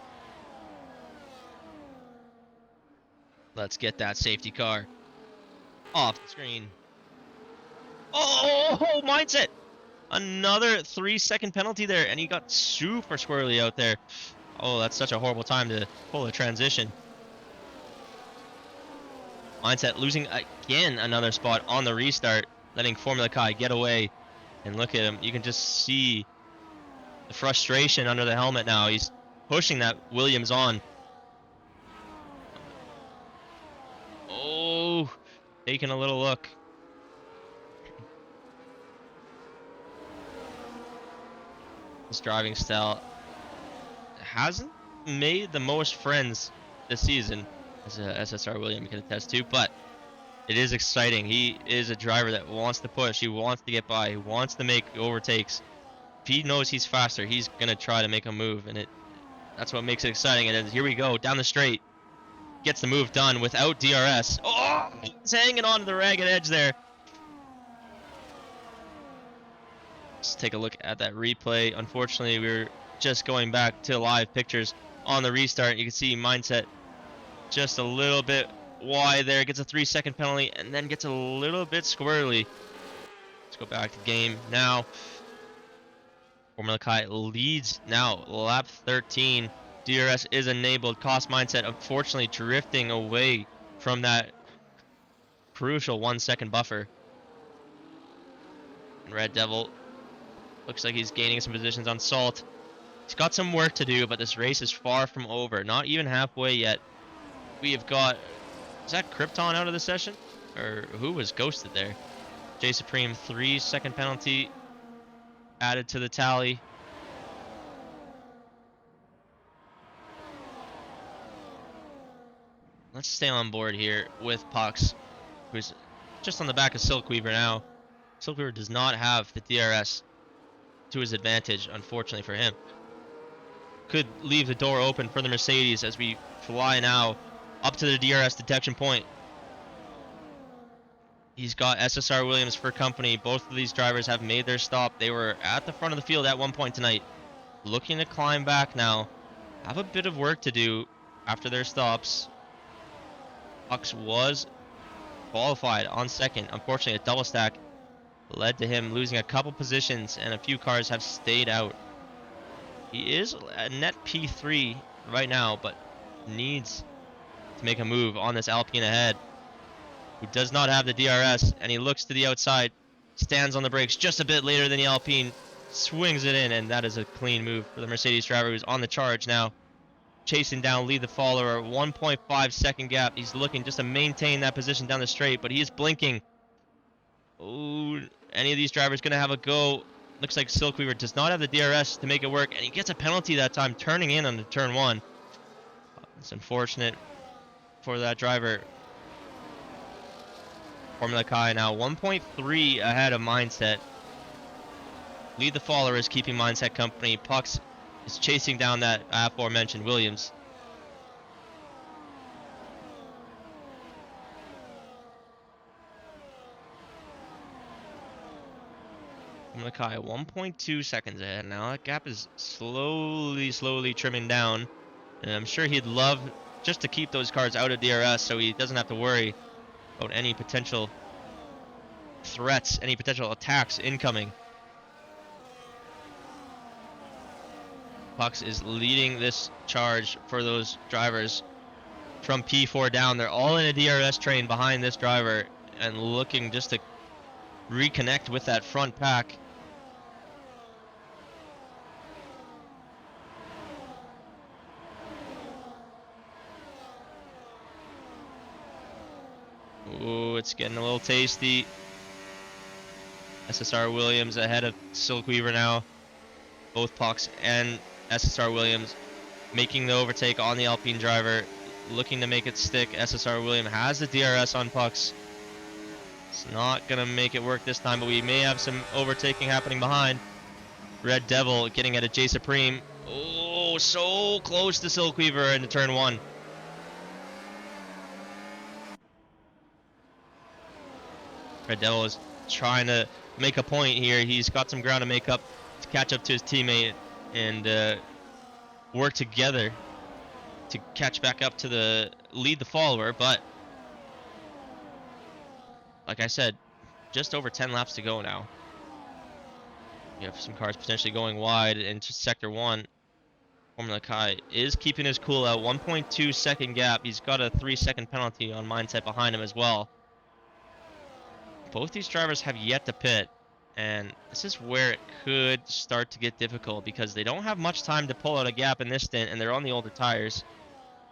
Let's get that safety car off the screen. Oh, Mindset! Another 3-second penalty there, and he got super squirrely out there. Oh, that's such a horrible time to pull a transition. Mindset losing again another spot on the restart, letting Formula Kai get away. And look at him. You can just see the frustration under the helmet now. He's pushing that Williams on. Oh, taking a little look. His driving style hasn't made the most friends this season, as a SSR William can attest to, but it is exciting. He is a driver that wants to push. He wants to get by. He wants to make overtakes. If he knows he's faster, he's going to try to make a move, and that's what makes it exciting. And then here we go, down the straight. Gets the move done without DRS. Oh, he's hanging on to the ragged edge there. Let's take a look at that replay. Unfortunately, we're just going back to live pictures on the restart. You can see Mindset just a little bit wide there. Gets a 3-second penalty and then gets a little bit squirrely. Let's go back to game now. Formula Kai leads now, lap 13. DRS is enabled. Cost Mindset unfortunately drifting away from that crucial 1-second buffer. And Red Devil looks like he's gaining some positions on Salt. He's got some work to do, but this race is far from over. Not even halfway yet. We have got... Is that Krypton out of the session? Or who was ghosted there? J Supreme, 3-second penalty added to the tally. Let's stay on board here with Pox, who's just on the back of Silkweaver now. Silver does not have the DRS to his advantage, unfortunately for him. Could leave the door open for the Mercedes as we fly now up to the DRS detection point. He's got SSR Williams for company. Both of these drivers have made their stop. They were at the front of the field at one point tonight. Looking to climb back now. Have a bit of work to do after their stops. Hux was qualified on second. Unfortunately, a double stack led to him losing a couple positions, and a few cars have stayed out. He is a net P3 right now, but needs to make a move on this Alpine ahead, who does not have the DRS, and he looks to the outside, stands on the brakes just a bit later than the Alpine, swings it in, and that is a clean move for the Mercedes driver who's on the charge now. Chasing down, lead the follower, 1.5 second gap. He's looking just to maintain that position down the straight, but he is blinking. Oh, any of these drivers going to have a go? Looks like Silkweaver does not have the DRS to make it work, and he gets a penalty that time, turning in on the turn one. It's unfortunate for that driver. Formula Kai now 1.3 ahead of Mindset. Lead the follower is keeping Mindset company. Pucks is chasing down that aforementioned Williams. Formula Kai 1.2 seconds ahead now. That gap is slowly trimming down. And I'm sure he'd love just to keep those cars out of DRS so he doesn't have to worry about any potential threats, any potential attacks incoming. Pucks is leading this charge for those drivers from P4 down. They're all in a DRS train behind this driver and looking just to reconnect with that front pack. Ooh, it's getting a little tasty. SSR Williams ahead of Silkweaver now. Both Pucks and SSR Williams making the overtake on the Alpine driver, looking to make it stick. SSR Williams has the DRS on Pucks. It's not going to make it work this time, but we may have some overtaking happening behind. Red Devil getting at a J Supreme. Oh, so close to Silkweaver into turn one. Red Devil is trying to make a point here. He's got some ground to make up to catch up to his teammate and work together to catch back up to lead the follower, but like I said, just over 10 laps to go now. You have some cars potentially going wide into sector 1. Formula Kai is keeping his cool out. 1.2 second gap. He's got a 3-second penalty on Mindset behind him as well. Both these drivers have yet to pit, and this is where it could start to get difficult because they don't have much time to pull out a gap in this stint, and they're on the older tires.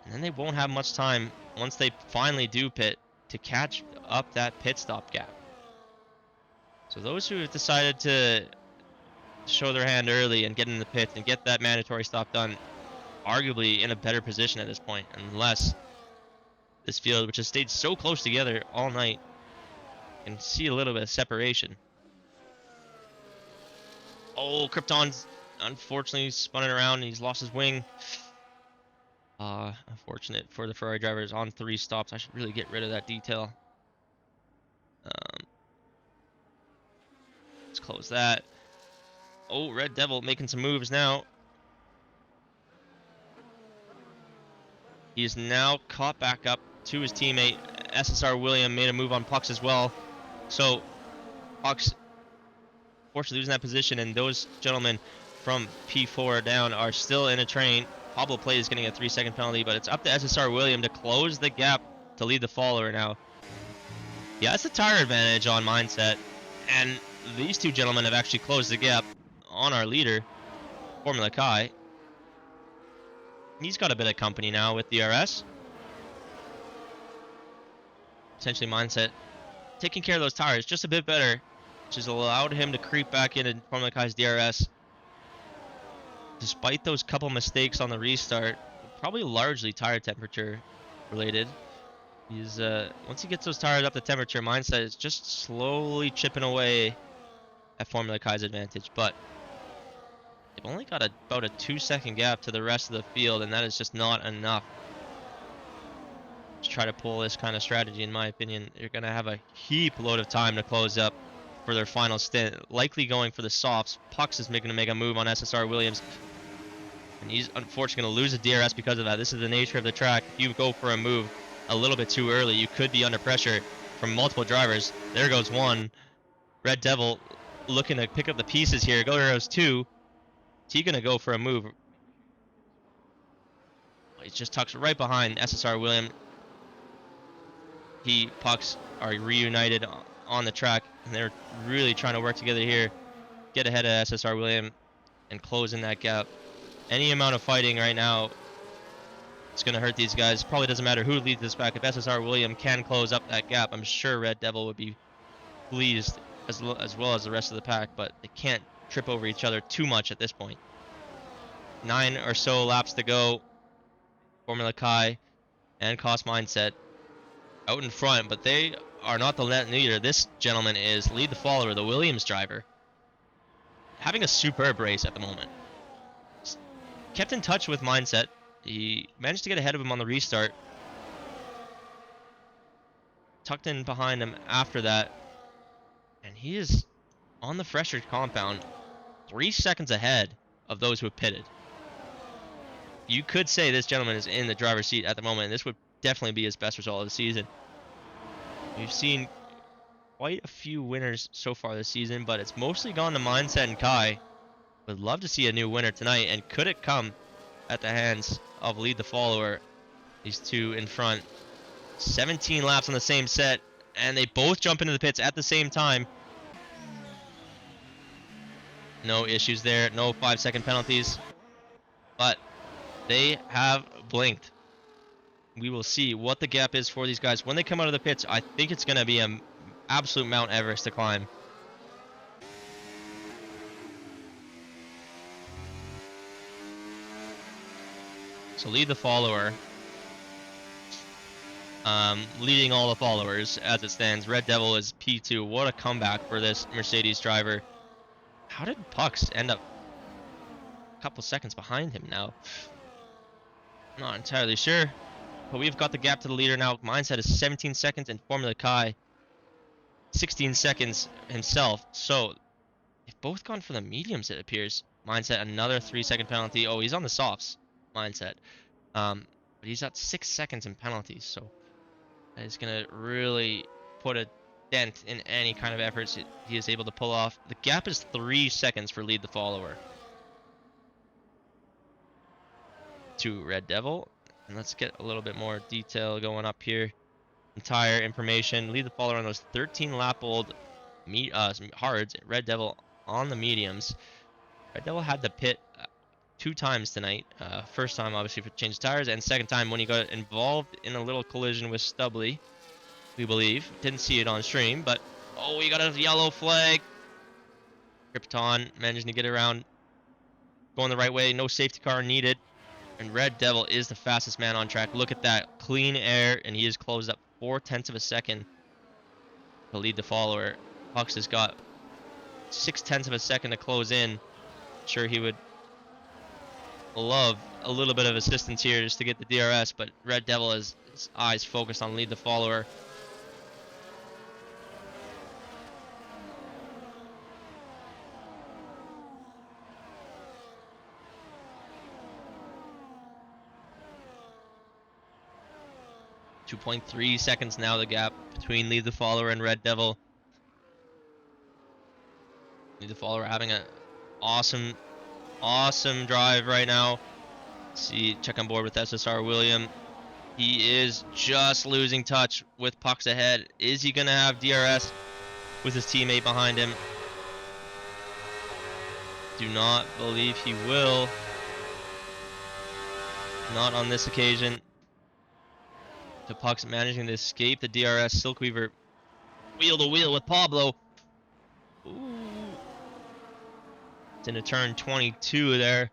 And then they won't have much time once they finally do pit to catch up that pit stop gap. So those who have decided to show their hand early and get in the pits and get that mandatory stop done, arguably in a better position at this point, unless this field, which has stayed so close together all night, can see a little bit of separation. Oh, Krypton's unfortunately spun it around and he's lost his wing. Unfortunate for the Ferrari drivers on 3 stops. I should really get rid of that detail. Let's close that. Oh, Red Devil making some moves now. He is now caught back up to his teammate. SSR William made a move on Pucks as well. So, Pucks fortunately losing that position, and those gentlemen from P4 down are still in a train. Pablo Play is getting a 3-second penalty, but it's up to SSR William to close the gap to lead the follower now. Yeah, it's a tire advantage on Mindset, and these two gentlemen have actually closed the gap on our leader, Formula Kai. He's got a bit of company now with DRS. Essentially Mindset taking care of those tires just a bit better, which has allowed him to creep back in Formula Kai's DRS. Despite those couple mistakes on the restart, probably largely tire temperature related. He's once he gets those tires up to temperature, Mindset is just slowly chipping away at Formula Kai's advantage, but they've only got about a 2-second gap to the rest of the field, and that is just not enough to try to pull this kind of strategy. In my opinion, you're gonna have a heap load of time to close up for their final stint, likely going for the softs. Pucks is gonna make a move on SSR Williams, and he's unfortunately gonna lose a DRS because of that. This is the nature of the track. If you go for a move a little bit too early, you could be under pressure from multiple drivers. There goes one. Red Devil looking to pick up the pieces here. There goes two. Is he gonna go for a move? He just tucks right behind SSR William. Pucks are reunited on the track, and they're really trying to work together here, get ahead of SSR William and close in that gap. Any amount of fighting right now, it's going to hurt these guys. Probably doesn't matter who leads this back. If SSR William can close up that gap, I'm sure Red Devil would be pleased as well as the rest of the pack, but they can't trip over each other too much at this point. 9 or so laps to go. Formula Kai and Cost Mindset out in front, but they are not the net leader. This gentleman is Lead the Follower, the Williams driver, having a superb race at the moment. Kept in touch with Mindset. He managed to get ahead of him on the restart. Tucked in behind him after that, and he is on the fresher compound 3 seconds ahead of those who have pitted. You could say this gentleman is in the driver's seat at the moment, and this would definitely be his best result of the season. We've seen quite a few winners so far this season, but it's mostly gone to Mindset and Kai. Would love to see a new winner tonight, and could it come at the hands of Lead the Follower? These two in front. 17 laps on the same set, and they both jump into the pits at the same time. No issues there, no 5-second penalties, but they have blinked. We will see what the gap is for these guys when they come out of the pits. I think it's going to be an absolute Mount Everest to climb. So Lead the Follower, leading all the followers as it stands. Red Devil is P2. What a comeback for this Mercedes driver. How did Pucks end up a couple seconds behind him now? I'm not entirely sure, but we've got the gap to the leader now. Mindset is 17 seconds, and Formula Kai 16 seconds himself. So they've both gone for the mediums, it appears. Mindset, another 3-second penalty. Oh, he's on the softs, Mindset. But he's got 6 seconds in penalties, so that is going to really put a dent in any kind of efforts he is able to pull off. The gap is 3 seconds for Lead the Follower to Red Devil. And let's get a little bit more detail going up here. Entire information. Lead the Follower on those 13-lap-old hards. Red Devil on the mediums. Red Devil had to pit 2 times tonight. First time, obviously, for change tires, and second time when he got involved in a little collision with Stubbly, we believe. Didn't see it on stream, but oh, we got a yellow flag. Krypton managing to get around, going the right way. No safety car needed, and Red Devil is the fastest man on track. Look at that clean air, and he has closed up 0.4 of a second to Lead the Follower. Pucks has got 0.6 of a second to close in. Sure, he would love a little bit of assistance here just to get the DRS, but Red Devil has his eyes focused on Lead the Follower. .3 seconds now, the gap between Lead the Follower and Red Devil. Lead the Follower having an awesome drive right now. See, check on board with SSR William. He is just losing touch with Pucks ahead. Is he going to have DRS with his teammate behind him? Do not believe he will. Not on this occasion. To Pucks managing to escape the DRS. Silkweaver wheel to wheel with Pablo. Ooh. It's into turn 22 there.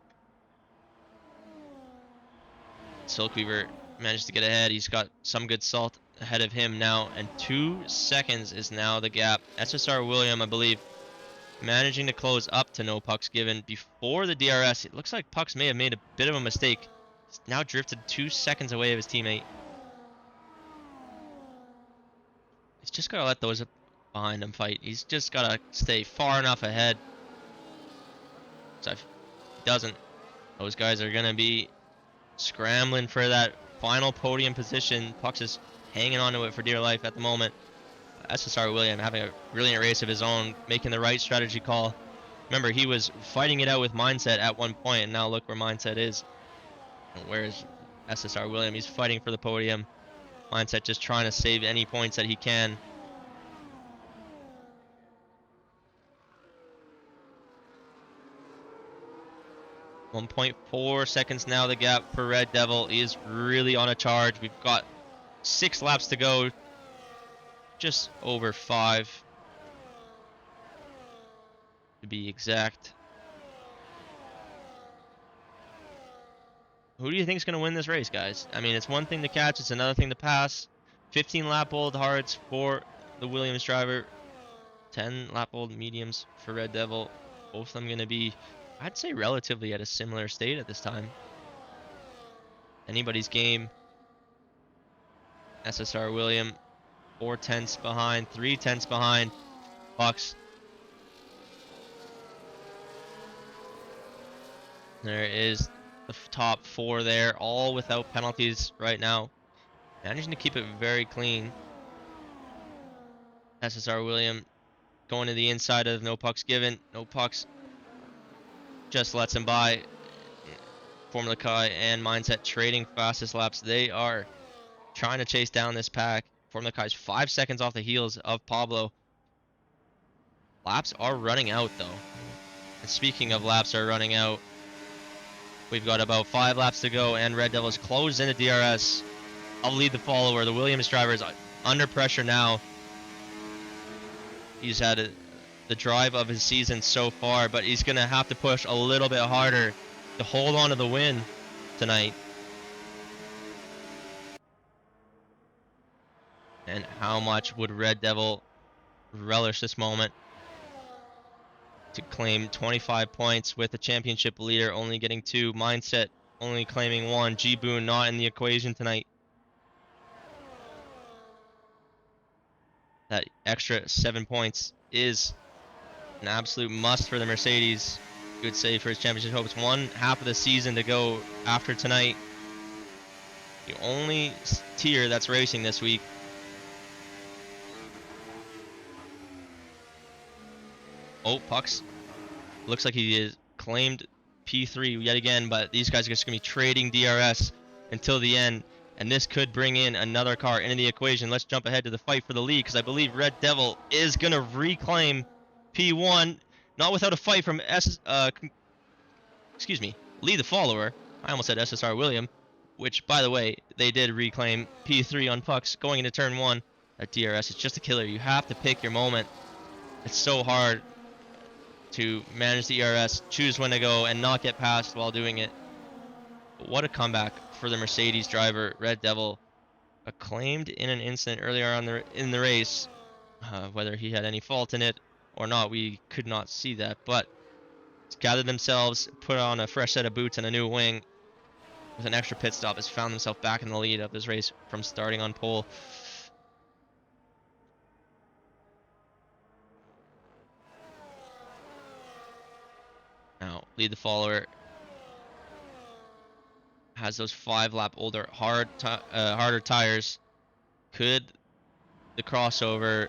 Silkweaver managed to get ahead. He's got some good salt ahead of him now, and 2 seconds is now the gap. SSR William, I believe, managing to close up to no pucks given before the DRS. It looks like Pucks may have made a bit of a mistake. He's now drifted 2 seconds away of his teammate. He's just got to let those behind him fight. He's just got to stay far enough ahead. So if he doesn't, those guys are going to be scrambling for that final podium position. Pucks is hanging on to it for dear life at the moment. SSR William having a brilliant race of his own, making the right strategy call. Remember, he was fighting it out with Mindset at one point, and now look where Mindset is. And where's SSR William? He's fighting for the podium. Mindset just trying to save any points that he can. .4 seconds now the gap for Red Devil. He is really on a charge. We've got 6 laps to go. Just over 5 to be exact. Who do you think is going to win this race, guys? I mean, it's one thing to catch, it's another thing to pass. 15 lap old hards for the Williams driver. 10 lap old mediums for Red Devil. Both of them going to be, I'd say, relatively at a similar state at this time. Anybody's game. SSR William, 4 tenths behind, 3 tenths behind. Bucks. There is the top 4 there, all without penalties right now. Managing to keep it very clean. SSR William going to the inside of no pucks given. No pucks. Just lets him by. Formula Kai and Mindset trading fastest laps. They are trying to chase down this pack. Formula Kai's 5 seconds off the heels of Pablo. Laps are running out though. And speaking of laps are running out, we've got about 5 laps to go and Red Devils close into DRS. I'll lead the follower. The Williams driver is under pressure now. He's had the drive of his season so far, but he's going to have to push a little bit harder to hold on to the win tonight. And how much would Red Devil relish this moment to claim 25 points with the championship leader only getting 2, Mindset only claiming 1, G Boone not in the equation tonight. That extra 7 points is an absolute must for the Mercedes. Good save for his championship hopes. 1 half of the season to go after tonight. The only tier that's racing this week. Oh, Pucks. Looks like he is claimed P3 yet again, but these guys are just going to be trading DRS until the end. And this could bring in another car into the equation. Let's jump ahead to the fight for the lead, because I believe Red Devil is going to reclaim P1. Not without a fight from lead the follower. I almost said SSR William, which, by the way, they did reclaim P3 on Pucks going into turn 1. That DRS is just a killer. You have to pick your moment. It's so hard to manage the ERS, choose when to go, and not get past while doing it. But what a comeback for the Mercedes driver. Red Devil acclaimed in an incident earlier on in the race. Whether he had any fault in it or not, we could not see that. But gathered themselves, put on a fresh set of boots and a new wing. With an extra pit stop, has found himself back in the lead of this race from starting on pole. Now, lead the follower has those 5 lap older harder tires. Could the crossover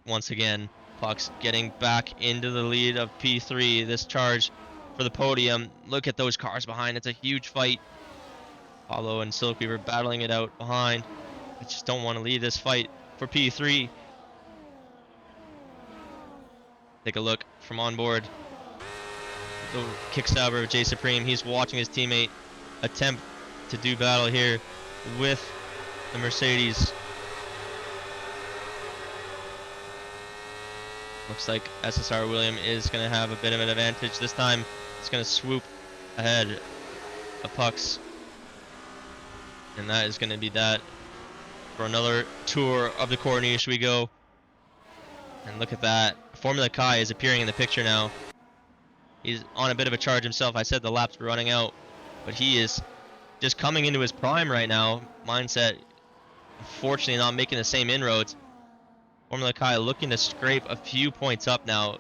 once again? Pucks getting back into the lead of P3. This charge for the podium. Look at those cars behind. It's a huge fight. Apollo and Silk Weaver battling it out behind. I just don't want to leave this fight for P3. Take a look from on board. The kickstabber of J Supreme. He's watching his teammate attempt to do battle here with the Mercedes. Looks like SSR William is going to have a bit of an advantage this time. It's going to swoop ahead of Pucks. And that is going to be that. For another tour of the Corniche we go. And look at that. Formula Kai is appearing in the picture now. He's on a bit of a charge himself. I said the laps were running out, but he is just coming into his prime right now. Mindset, unfortunately, not making the same inroads. Formula Kai looking to scrape a few points up now.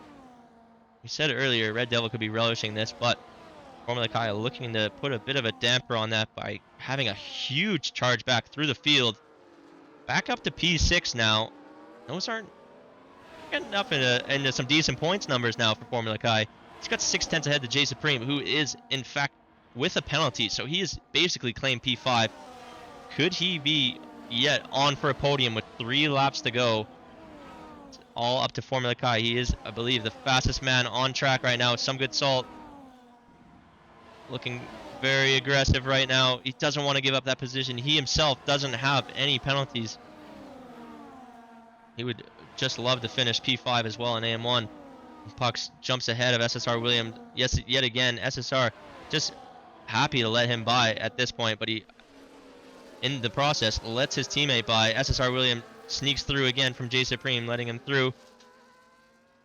We said earlier, Red Devil could be relishing this, but Formula Kai looking to put a bit of a damper on that by having a huge charge back through the field. Back up to P6 now. Those aren't getting up into some decent points numbers now for Formula Kai. He's got 6/10 ahead to J Supreme, who is, in fact, with a penalty. So he is basically claimed P5. Could he be yet on for a podium with 3 laps to go? It's all up to Formula Kai. He is, I believe, the fastest man on track right now. Some good salt. Looking very aggressive right now. He doesn't want to give up that position. He himself doesn't have any penalties. He would just love to finish P5 as well in AM1. Pucks jumps ahead of SSR Williams. Yes, yet again, SSR just happy to let him by at this point, but he, in the process, lets his teammate by. SSR Williams sneaks through again from J Supreme, letting him through.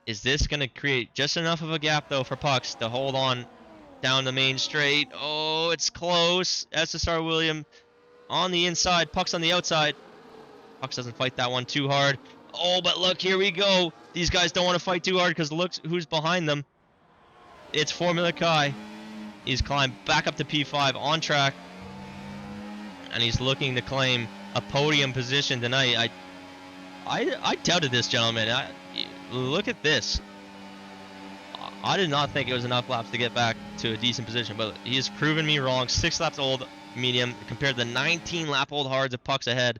Is this going to create just enough of a gap, though, for Pucks to hold on down the main straight? Oh, it's close. SSR Williams on the inside, Pucks on the outside. Pucks doesn't fight that one too hard. Oh, but look, here we go. These guys don't want to fight too hard because look who's behind them. It's Formula Kai. He's climbed back up to P5 on track. And he's looking to claim a podium position tonight. I doubted this, gentlemen. Look at this. I did not think it was enough laps to get back to a decent position, but he has proven me wrong. 6 laps old medium compared to the 19 lap old hards of Pucks ahead.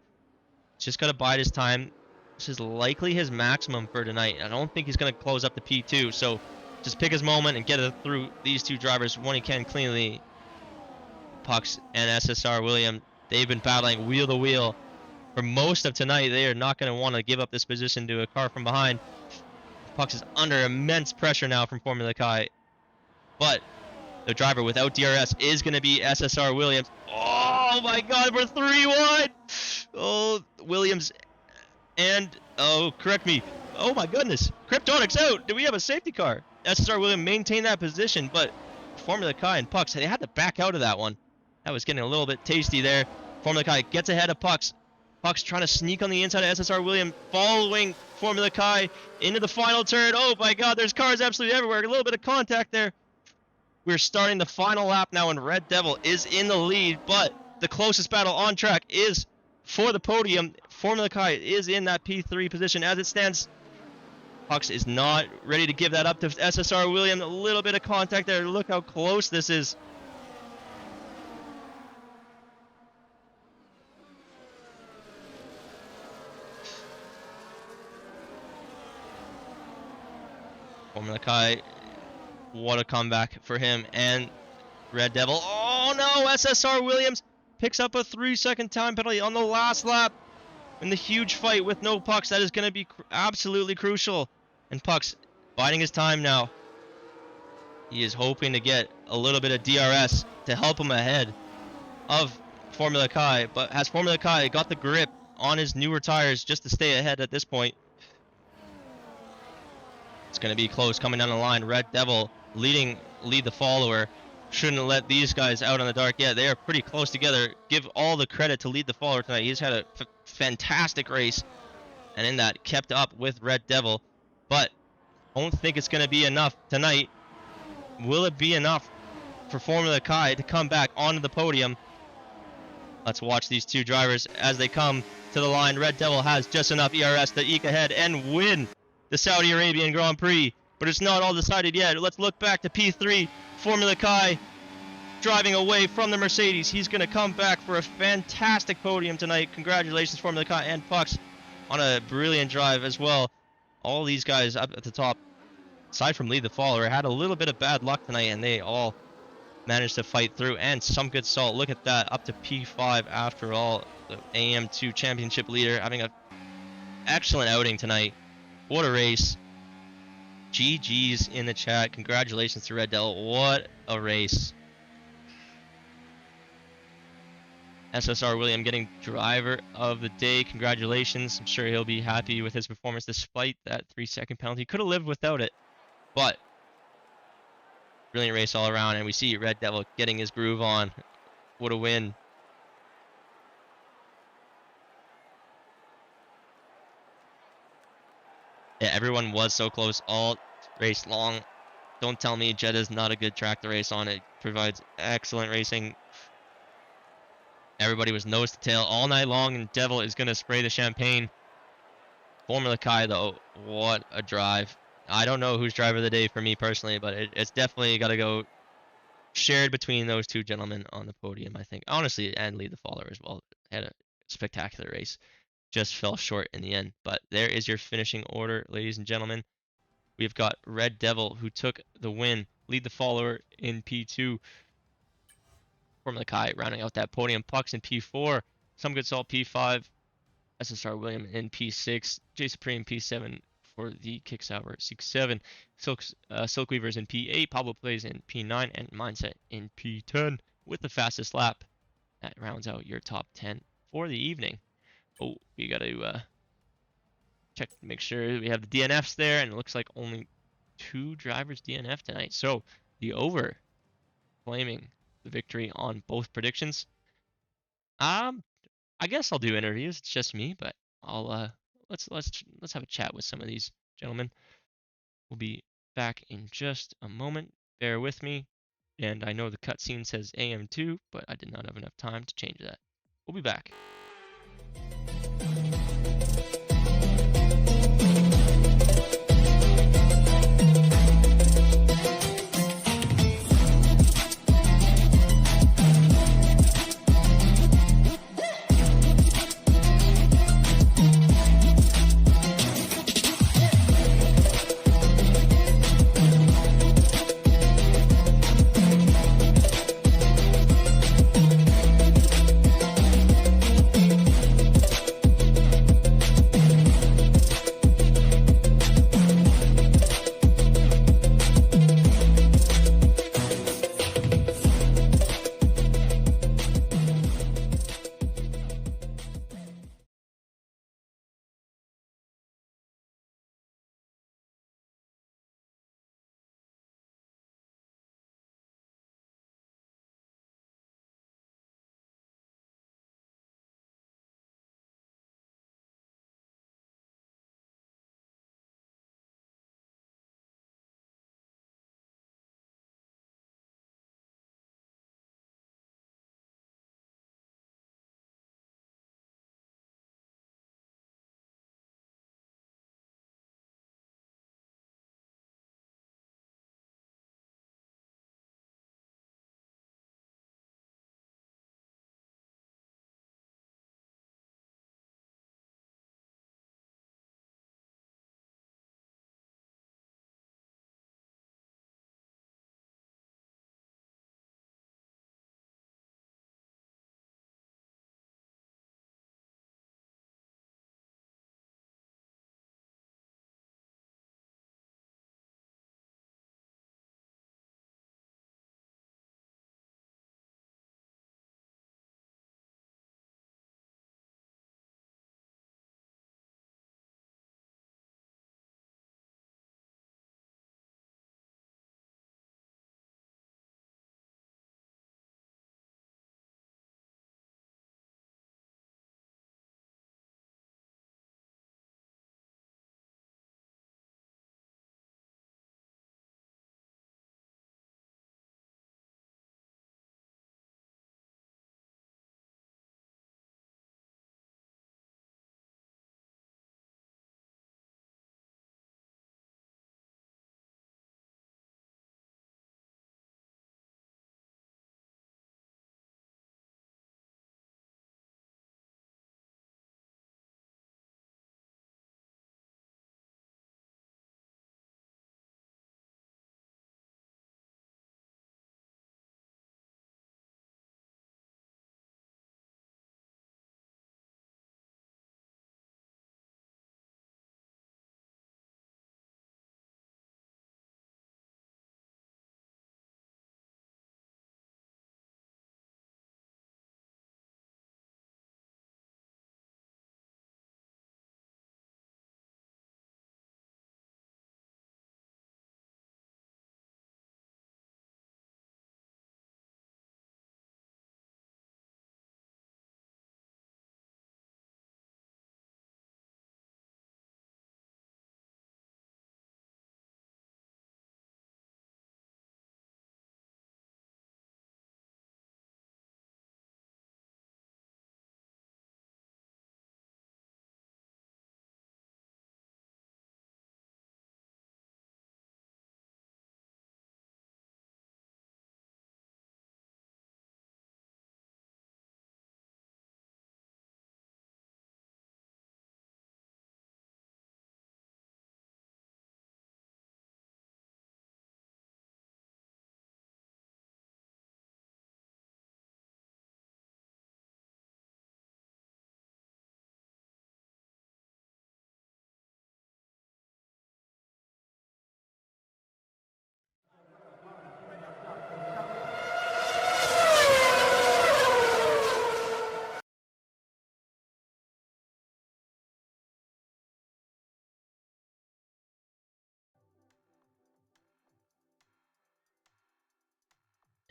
Just got to bide his time. This is likely his maximum for tonight. I don't think he's going to close up to P2, so just pick his moment and get it through these two drivers when he can cleanly. Pucks and SSR Williams, they've been battling wheel to wheel for most of tonight. They are not going to want to give up this position to a car from behind. Pucks is under immense pressure now from Formula Kai, but the driver without DRS is going to be SSR Williams. Oh my god, we're 3-1! Oh, Williams and, oh, correct me. Oh my goodness, Kryptonic's out. Do we have a safety car? SSR Williams maintained that position, but Formula Kai and Pucks, they had to back out of that one. That was getting a little bit tasty there. Formula Kai gets ahead of Pucks. Pucks trying to sneak on the inside of SSR Williams, following Formula Kai into the final turn. Oh my god, there's cars absolutely everywhere. A little bit of contact there. We're starting the final lap now, and Red Devil is in the lead, but the closest battle on track is for the podium. Formula Kai is in that P3 position as it stands. Pucks is not ready to give that up to SSR Williams. A little bit of contact there. Look how close this is. Formula Kai, what a comeback for him and Red Devil. Oh no, SSR Williams picks up a 3-second time penalty on the last lap in the huge fight with no Pucks. That is going to be absolutely crucial. And Pucks biding his time now. He is hoping to get a little bit of DRS to help him ahead of Formula Kai. But has Formula Kai got the grip on his newer tires just to stay ahead at this point? It's going to be close coming down the line. Red Devil lead the follower. Shouldn't let these guys out on the dark yet. They are pretty close together. Give all the credit to lead the follower tonight. He's had a fantastic race, and in that kept up with Red Devil. But don't think it's going to be enough tonight. Will it be enough for Formula Kai to come back onto the podium? Let's watch these two drivers as they come to the line. Red Devil has just enough ERS to eke ahead and win the Saudi Arabian Grand Prix, but it's not all decided yet. Let's look back to P3. Formula Kai driving away from the Mercedes. He's going to come back for a fantastic podium tonight. Congratulations, Formula Kai and Pucks, on a brilliant drive as well. All these guys up at the top, aside from lead the follower, had a little bit of bad luck tonight, and they all managed to fight through, and some good salt. Look at that, up to P5 after all. The AM2 championship leader having an excellent outing tonight. What a race. GG's in the chat. Congratulations to Red Devil. What a race. SSR William getting driver of the day. Congratulations. I'm sure he'll be happy with his performance despite that 3-second penalty. Could have lived without it, but brilliant race all around. And we see Red Devil getting his groove on. What a win. Yeah, everyone was so close all race long. Don't tell me Jeddah not a good track to race on. It provides excellent racing. Everybody was nose to tail all night long, and Devil is going to spray the champagne. Formula Kai, though, what a drive. I don't know who's driver of the day for me personally, but it's definitely got to go shared between those two gentlemen on the podium, I think. Honestly, and lead the follower as well. Had a spectacular race. Just fell short in the end. But there is your finishing order, ladies and gentlemen. We've got Red Devil, who took the win. Lead the follower in P2. Formula Kai rounding out that podium. Pucks in P4. Some Good Salt P5. SSR William in P6. J Supreme P7 for the Kick Sauber 6-7. Silk Weavers in P8. Pablo Plays in P9. And Mindset in P10 with the fastest lap. That rounds out your top 10 for the evening. Oh, we got to check to make sure we have the DNFs there. And it looks like only 2 drivers DNF tonight. So the over claiming the victory on both predictions. I guess I'll do interviews. It's just me, but I'll let's have a chat with some of these gentlemen. We'll be back in just a moment. Bear with me. And I know the cutscene says AM2, but I did not have enough time to change that. We'll be back.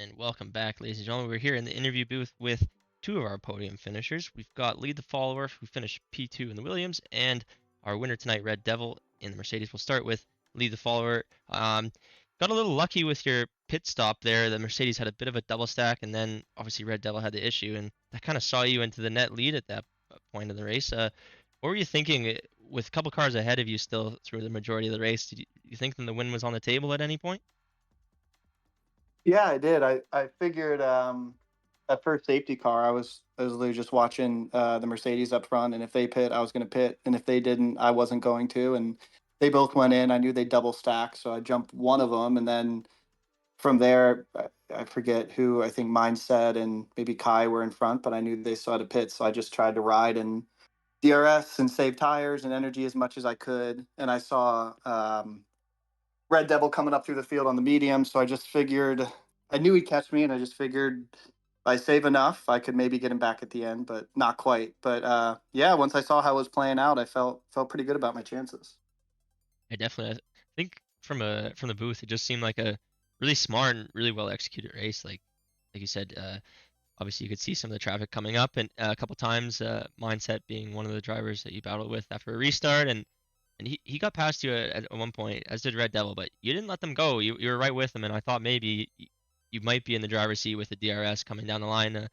And welcome back, ladies and gentlemen. We're here in the interview booth with two of our podium finishers. We've got Lead the Follower, who finished P2 in the Williams, and our winner tonight, Red Devil, in the Mercedes. We'll start with Lead the Follower. Got a little lucky with your pit stop there. The Mercedes had a bit of a double stack, and then obviously Red Devil had the issue, and that kind of saw you into the net lead at that point of the race. What were you thinking with a couple cars ahead of you still through the majority of the race? Did you think that the win was on the table at any point? Yeah, I did. I figured that first safety car, I was literally just watching the Mercedes up front, and if they pit, I was going to pit, and if they didn't, I wasn't going to. And they both went in. I knew they double stack, so I jumped one of them, and then from there, I forget who. I think Mindset and maybe Kai were in front, but I knew they still had a pit, so I just tried to ride and DRS and save tires and energy as much as I could. And I saw Red Devil coming up through the field on the medium. So I just figured I knew he'd catch me, and I just figured if I save enough, I could maybe get him back at the end, but not quite. But yeah, once I saw how it was playing out, I felt pretty good about my chances. I definitely think from the booth, it just seemed like a really smart and really well executed race. Like you said, obviously you could see some of the traffic coming up, and a couple times, Mindset being one of the drivers that you battled with after a restart, and he got past you at one point, as did Red Devil, but you didn't let them go. You were right with them, and I thought maybe you might be in the driver's seat with the DRS coming down the line.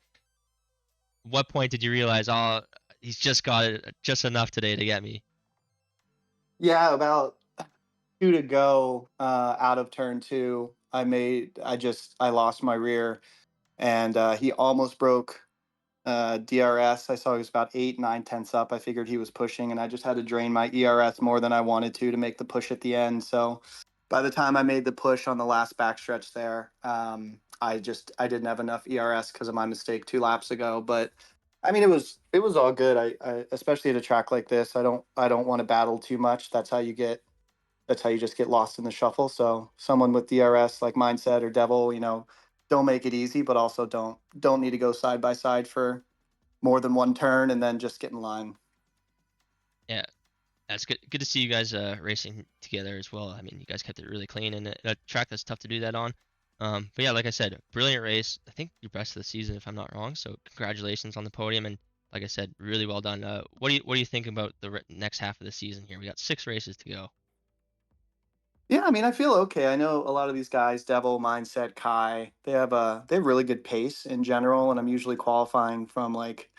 What point did you realize, oh, he's just got it just enough today to get me? Yeah, about two to go out of turn two. I lost my rear, and he almost broke DRS. I saw he was about 8, 9 tenths up. I figured he was pushing, and I just had to drain my ERS more than I wanted to make the push at the end. So by the time I made the push on the last backstretch there, I didn't have enough ERS because of my mistake 2 laps ago. But I mean, it was all good. I especially at a track like this, I don't want to battle too much. That's how you just get lost in the shuffle. So someone with DRS like Mindset or Devil, don't make it easy, but also don't need to go side by side for more than one turn and then just get in line. Yeah, that's good. Good to see you guys racing together as well. I mean, you guys kept it really clean, and a track that's tough to do that on. But yeah, like I said, brilliant race. I think your best of the season, if I'm not wrong. So congratulations on the podium, and like I said, really well done. What do you think about the next half of the season here? We got 6 races to go. Yeah, I mean, I feel okay. I know a lot of these guys, Devil, Mindset, Kai, they have really good pace in general, and I'm usually qualifying from like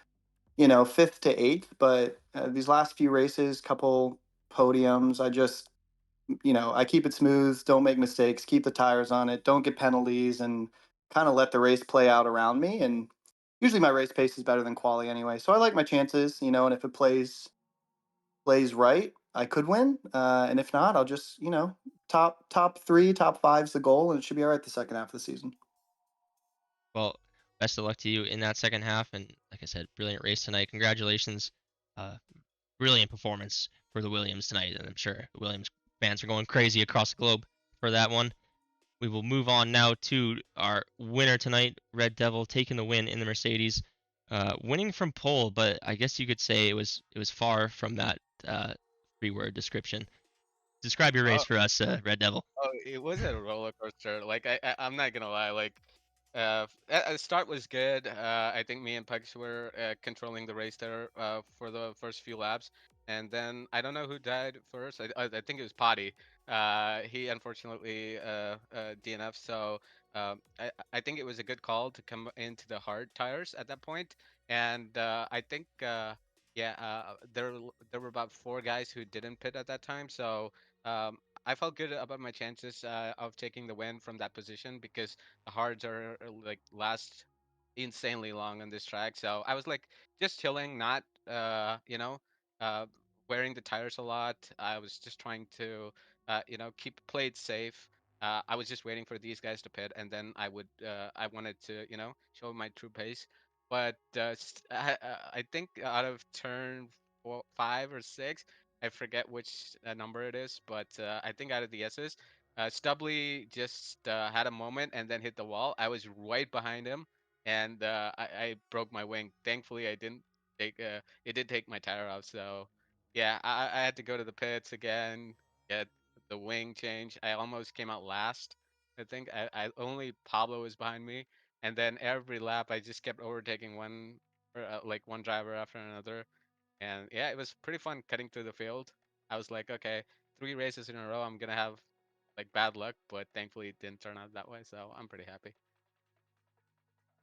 fifth to eighth. But these last few races, couple podiums, I keep it smooth, don't make mistakes, keep the tires on it, don't get penalties, and kind of let the race play out around me. And usually my race pace is better than quali anyway, so I like my chances. And if it plays right, I could win. And if not, I'll just top three, top five's the goal, and it should be all right the second half of the season. Well, best of luck to you in that second half, and like I said, brilliant race tonight. Congratulations, uh, brilliant performance for the Williams tonight, and I'm sure the Williams fans are going crazy across the globe for that one. We will move on now to our winner tonight, Red Devil, taking the win in the Mercedes, winning from pole, but I guess you could say it was far from that three-word description. Describe your race Oh, for us, Red Devil. it was a roller coaster. Like I'm not gonna lie. Like, the start was good. I think me and Pugs were controlling the race there for the first few laps, and then I don't know who died first. I think it was Potty. He unfortunately DNF. So I think it was a good call to come into the hard tires at that point, and I think yeah, there were about 4 guys who didn't pit at that time. So. I felt good about my chances of taking the win from that position because the hards are like last insanely long on this track. So I was like just chilling, not uh, wearing the tires a lot. I was just trying to keep play it safe. I was just waiting for these guys to pit, and then I wanted to show my true pace. But I think out of turn 5 or 6, I forget which number it is, but I think out of the S's, Stubbly just had a moment and then hit the wall. I was right behind him, and I broke my wing. Thankfully, I didn't take it did take my tire off. So yeah, I had to go to the pits again, get the wing change. I almost came out last, I think I only Pablo was behind me, and then every lap I just kept overtaking like one driver after another, and yeah, it was pretty fun cutting through the field. I was like, okay, 3 races in a row, I'm gonna have like bad luck, but thankfully it didn't turn out that way, so I'm pretty happy.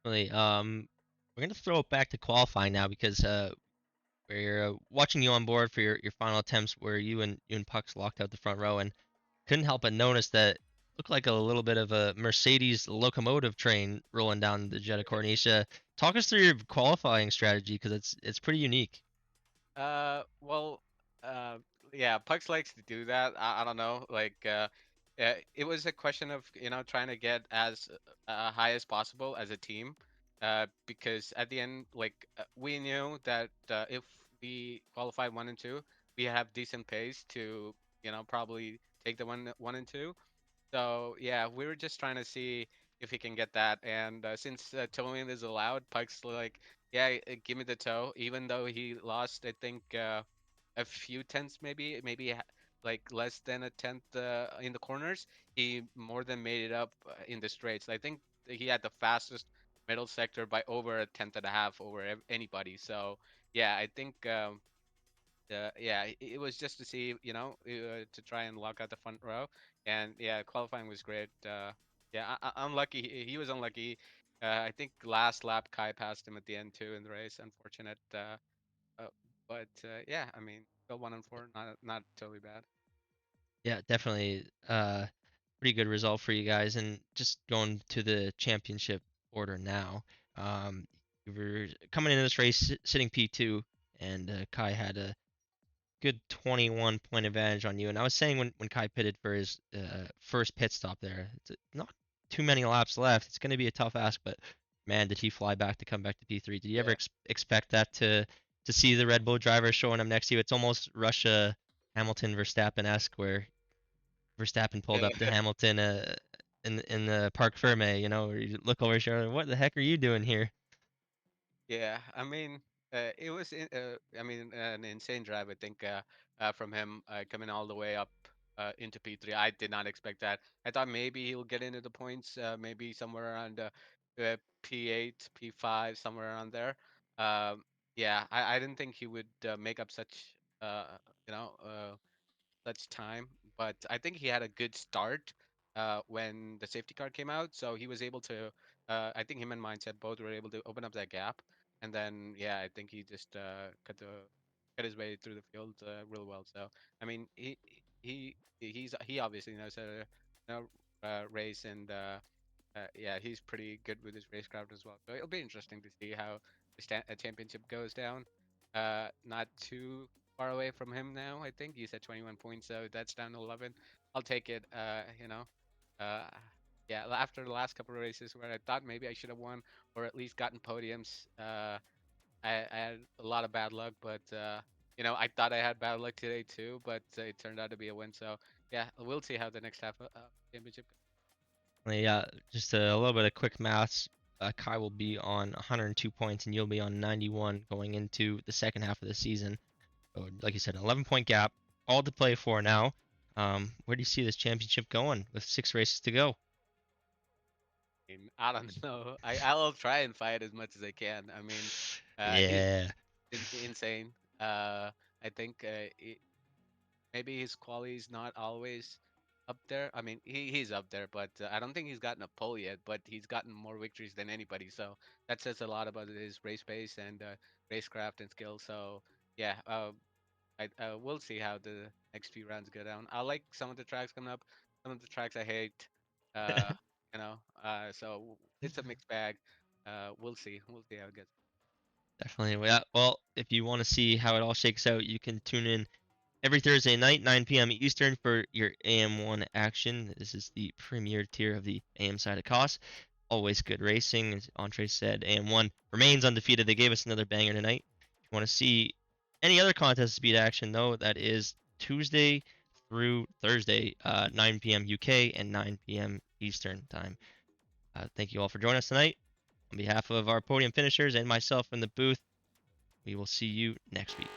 Really, we're gonna throw it back to qualifying now because we're watching you on board for your final attempts where you and Pucks locked out the front row and couldn't help but notice that looked like a little bit of a Mercedes locomotive train rolling down the Jeddah Corniche. Talk us through your qualifying strategy because it's pretty unique. Well, uh, yeah, Pucks likes to do that. I don't know. It was a question of, trying to get as high as possible as a team. Because at the end, we knew that if we qualified 1 and 2, we have decent pace to, probably take the one and two. So yeah, we were just trying to see if he can get that. And since towing is allowed, Puck's like, yeah, give me the tow. Even though he lost, I think a few tenths, like less than a tenth in the corners, he more than made it up in the straights. I think he had the fastest middle sector by over a tenth and a half over anybody. So yeah, I think. Yeah, it was just to see, to try and lock out the front row, and yeah, qualifying was great. Yeah, unlucky. He was unlucky. I think last lap Kai passed him at the end too in the race. Unfortunate. Uh, but yeah, I mean, still 1 and 4, not totally bad. Yeah, definitely pretty good result for you guys. And just going to the championship order now, you were coming into this race sitting P2, and Kai had a good 21 point advantage on you. And I was saying when Kai pitted for his first pit stop there, it's not too many laps left. It's going to be a tough ask, but man, did he fly back to come back to P3? Did you ever Yeah, expect that to see the Red Bull driver showing up next to you? It's almost Russia Hamilton Verstappen-esque where Verstappen pulled up to yeah. Hamilton in the Parc Ferme, where you look over your shoulder, what the heck are you doing here? Yeah, I mean, I mean, an insane drive. I think from him coming all the way up into P3. I did not expect that. I thought maybe he'll get into the points, maybe somewhere around P8, P5, somewhere around there. Um, yeah, I didn't think he would make up uh, such time, but I think he had a good start when the safety car came out. So he was able to, I think him and Mindset both were able to open up that gap. And then, yeah, I think he just cut his way through the field real well. So, I mean, he obviously knows how to race, and yeah, he's pretty good with his racecraft as well. So it'll be interesting to see how the championship goes down. Not too far away from him now. I think he's at 21 points, so that's down to 11. I'll take it. Uh, yeah, after the last couple of races where I thought maybe I should have won or at least gotten podiums, I had a lot of bad luck, but I thought I had bad luck today too, but it turned out to be a win. So yeah, we'll see how the next half of championship goes. Yeah, just a little bit of quick maths. Kai will be on 102 points, and you'll be on 91 going into the second half of the season. So, like you said, 11-point gap, all to play for now. Where do you see this championship going with 6 races to go? I don't know. I'll try and fight as much as I can. I mean, he's Yeah. insane. I think maybe his quality is not always up there. I mean, he's up there, but I don't think he's gotten a pole yet. But he's gotten more victories than anybody, so that says a lot about his race pace and racecraft and skill. So yeah, we'll see how the next few rounds go down. I like some of the tracks coming up. Some of the tracks I hate. Uh, so it's a mixed bag. We'll see. We'll see how it goes. Definitely. Well, if you want to see how it all shakes out, you can tune in every Thursday night, 9 p.m. Eastern, for your AM1 action. This is the premier tier of the AM side of COS. Always good racing. As Entree said, AM1 remains undefeated. They gave us another banger tonight. If you want to see any other contest speed action, though, that is Tuesday through Thursday, 9 p.m. UK and 9 p.m. Eastern time. Thank you all for joining us tonight. On behalf of our podium finishers and myself in the booth, we will see you next week.